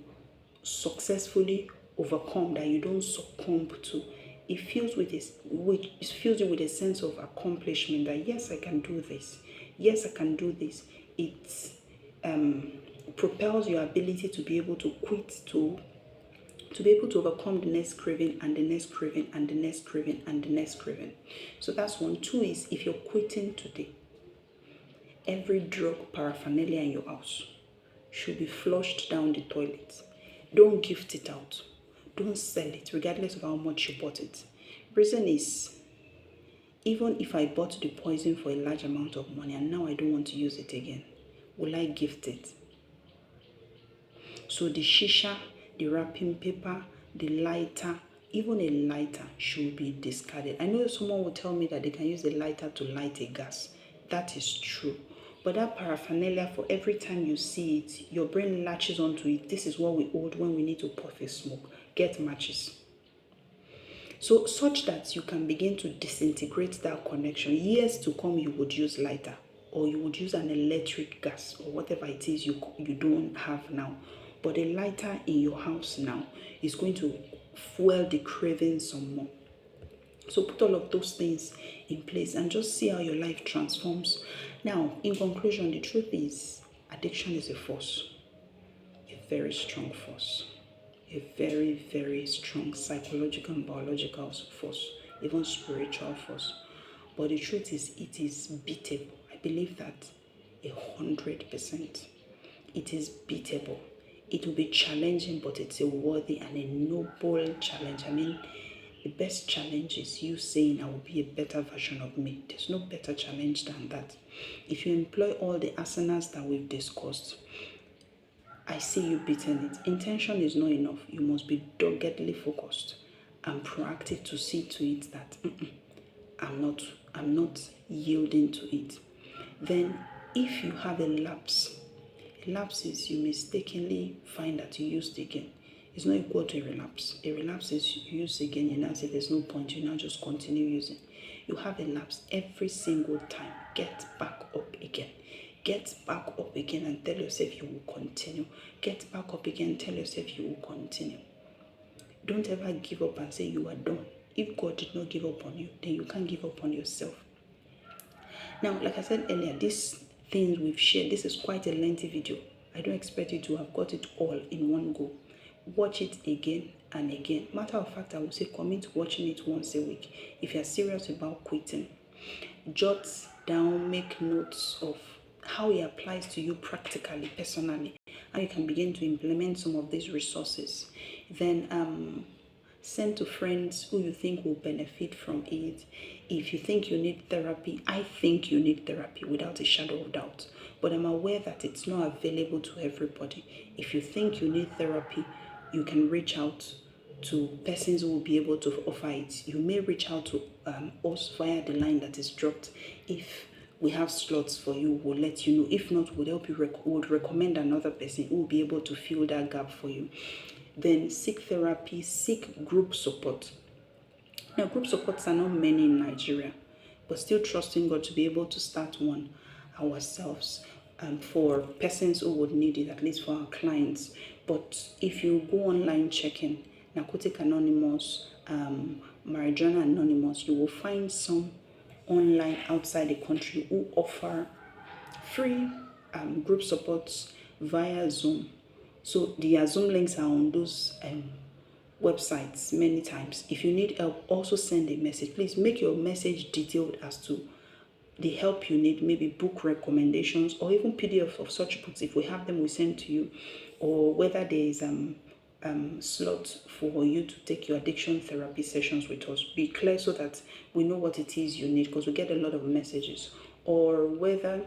successfully overcome, that you don't succumb to, it fills you with a sense of accomplishment that yes, I can do this. Yes, I can do this. It propels your ability to be able to quit, to be able to overcome the next craving and the next craving and the next craving and the next craving. So that's one. Two is, if you're quitting today, every drug paraphernalia in your house should be flushed down the toilet. Don't gift it out. Don't sell it, regardless of how much you bought it. Reason is, even if I bought the poison for a large amount of money and now I don't want to use it again, will I gift it? So the shisha, the wrapping paper, the lighter, even a lighter should be discarded. I know someone will tell me that they can use a lighter to light a gas. That is true. But that paraphernalia, for every time you see it, your brain latches onto it. This is what we hold when we need to puff a smoke. Get matches. So such that you can begin to disintegrate that connection. Years to come, you would use lighter, or you would use an electric gas, or whatever it is you don't have now. But a lighter in your house now is going to fuel the craving some more. So put all of those things in place and just see how your life transforms. Now, in conclusion, the truth is, addiction is a force, a very strong force, a very, very strong psychological and biological force, even spiritual force. But the truth is, it is beatable. I believe that 100%. It is beatable. It will be challenging, but it's a worthy and a noble challenge. The best challenge is you saying, I will be a better version of me. There's no better challenge than that. If you employ all the asanas that we've discussed, I see you beating it. Intention is not enough. You must be doggedly focused and proactive to see to it that I'm not yielding to it. Then if you have a lapse is you mistakenly find that you used again. It's not equal to a relapse. A relapse is you use again, you now say there's no point, you now just continue using. You have a lapse every single time. Get back up again. Get back up again and tell yourself you will continue. Get back up again and tell yourself you will continue. Don't ever give up and say you are done. If God did not give up on you, then you can't give up on yourself. Now, like I said earlier, these things we've shared, this is quite a lengthy video. I don't expect you to have got it all in one go. Watch it again and again. Matter of fact, I would say commit watching it once a week. If you're serious about quitting, jot down, make notes of how it applies to you practically, personally, and you can begin to implement some of these resources. Then send to friends who you think will benefit from it. If you think you need therapy, I think you need therapy without a shadow of doubt. But I'm aware that it's not available to everybody. If you think you need therapy, you can reach out to persons who will be able to offer it. You may reach out to us via the line that is dropped. If we have slots for you. We'll let you know. If not, we'll help you. Would recommend another person who will be able to fill that gap for you. Then seek therapy, seek group support. Now, group supports are not many in Nigeria, but still trusting God to be able to start one ourselves, for persons who would need it, at least for our clients. But if you go online checking Narcotic Anonymous, Marijuana Anonymous, you will find some online outside the country who offer free group supports via Zoom. So the Zoom links are on those websites many times. If you need help, also send a message. Please make your message detailed as to the help you need, maybe book recommendations or even PDF of such books. If we have them, we send to you, or whether there is slot for you to take your addiction therapy sessions with us. Be clear so that we know what it is you need, because we get a lot of messages. Or whether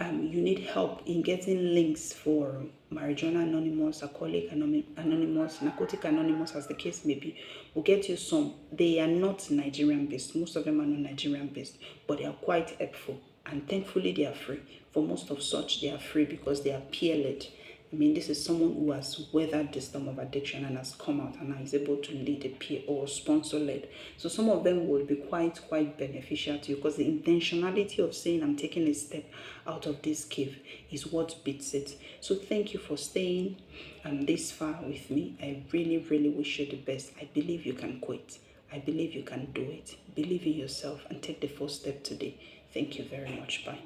you need help in getting links for Marijuana Anonymous, Alcoholic Anonymous, Narcotic Anonymous, as the case may be. We'll get you some. They are not Nigerian based. Most of them are not Nigerian based, but they are quite helpful. And thankfully, they are free. For most of such, they are free because they are peer-led. I mean, this is someone who has weathered the storm of addiction and has come out and now is able to lead a peer or sponsor-led. So some of them will be quite beneficial to you, because the intentionality of saying I'm taking a step out of this cave is what beats it. So thank you for staying this far with me. I really wish you the best. I believe you can quit. I believe you can do it. Believe in yourself and take the first step today. Thank you very much. Bye.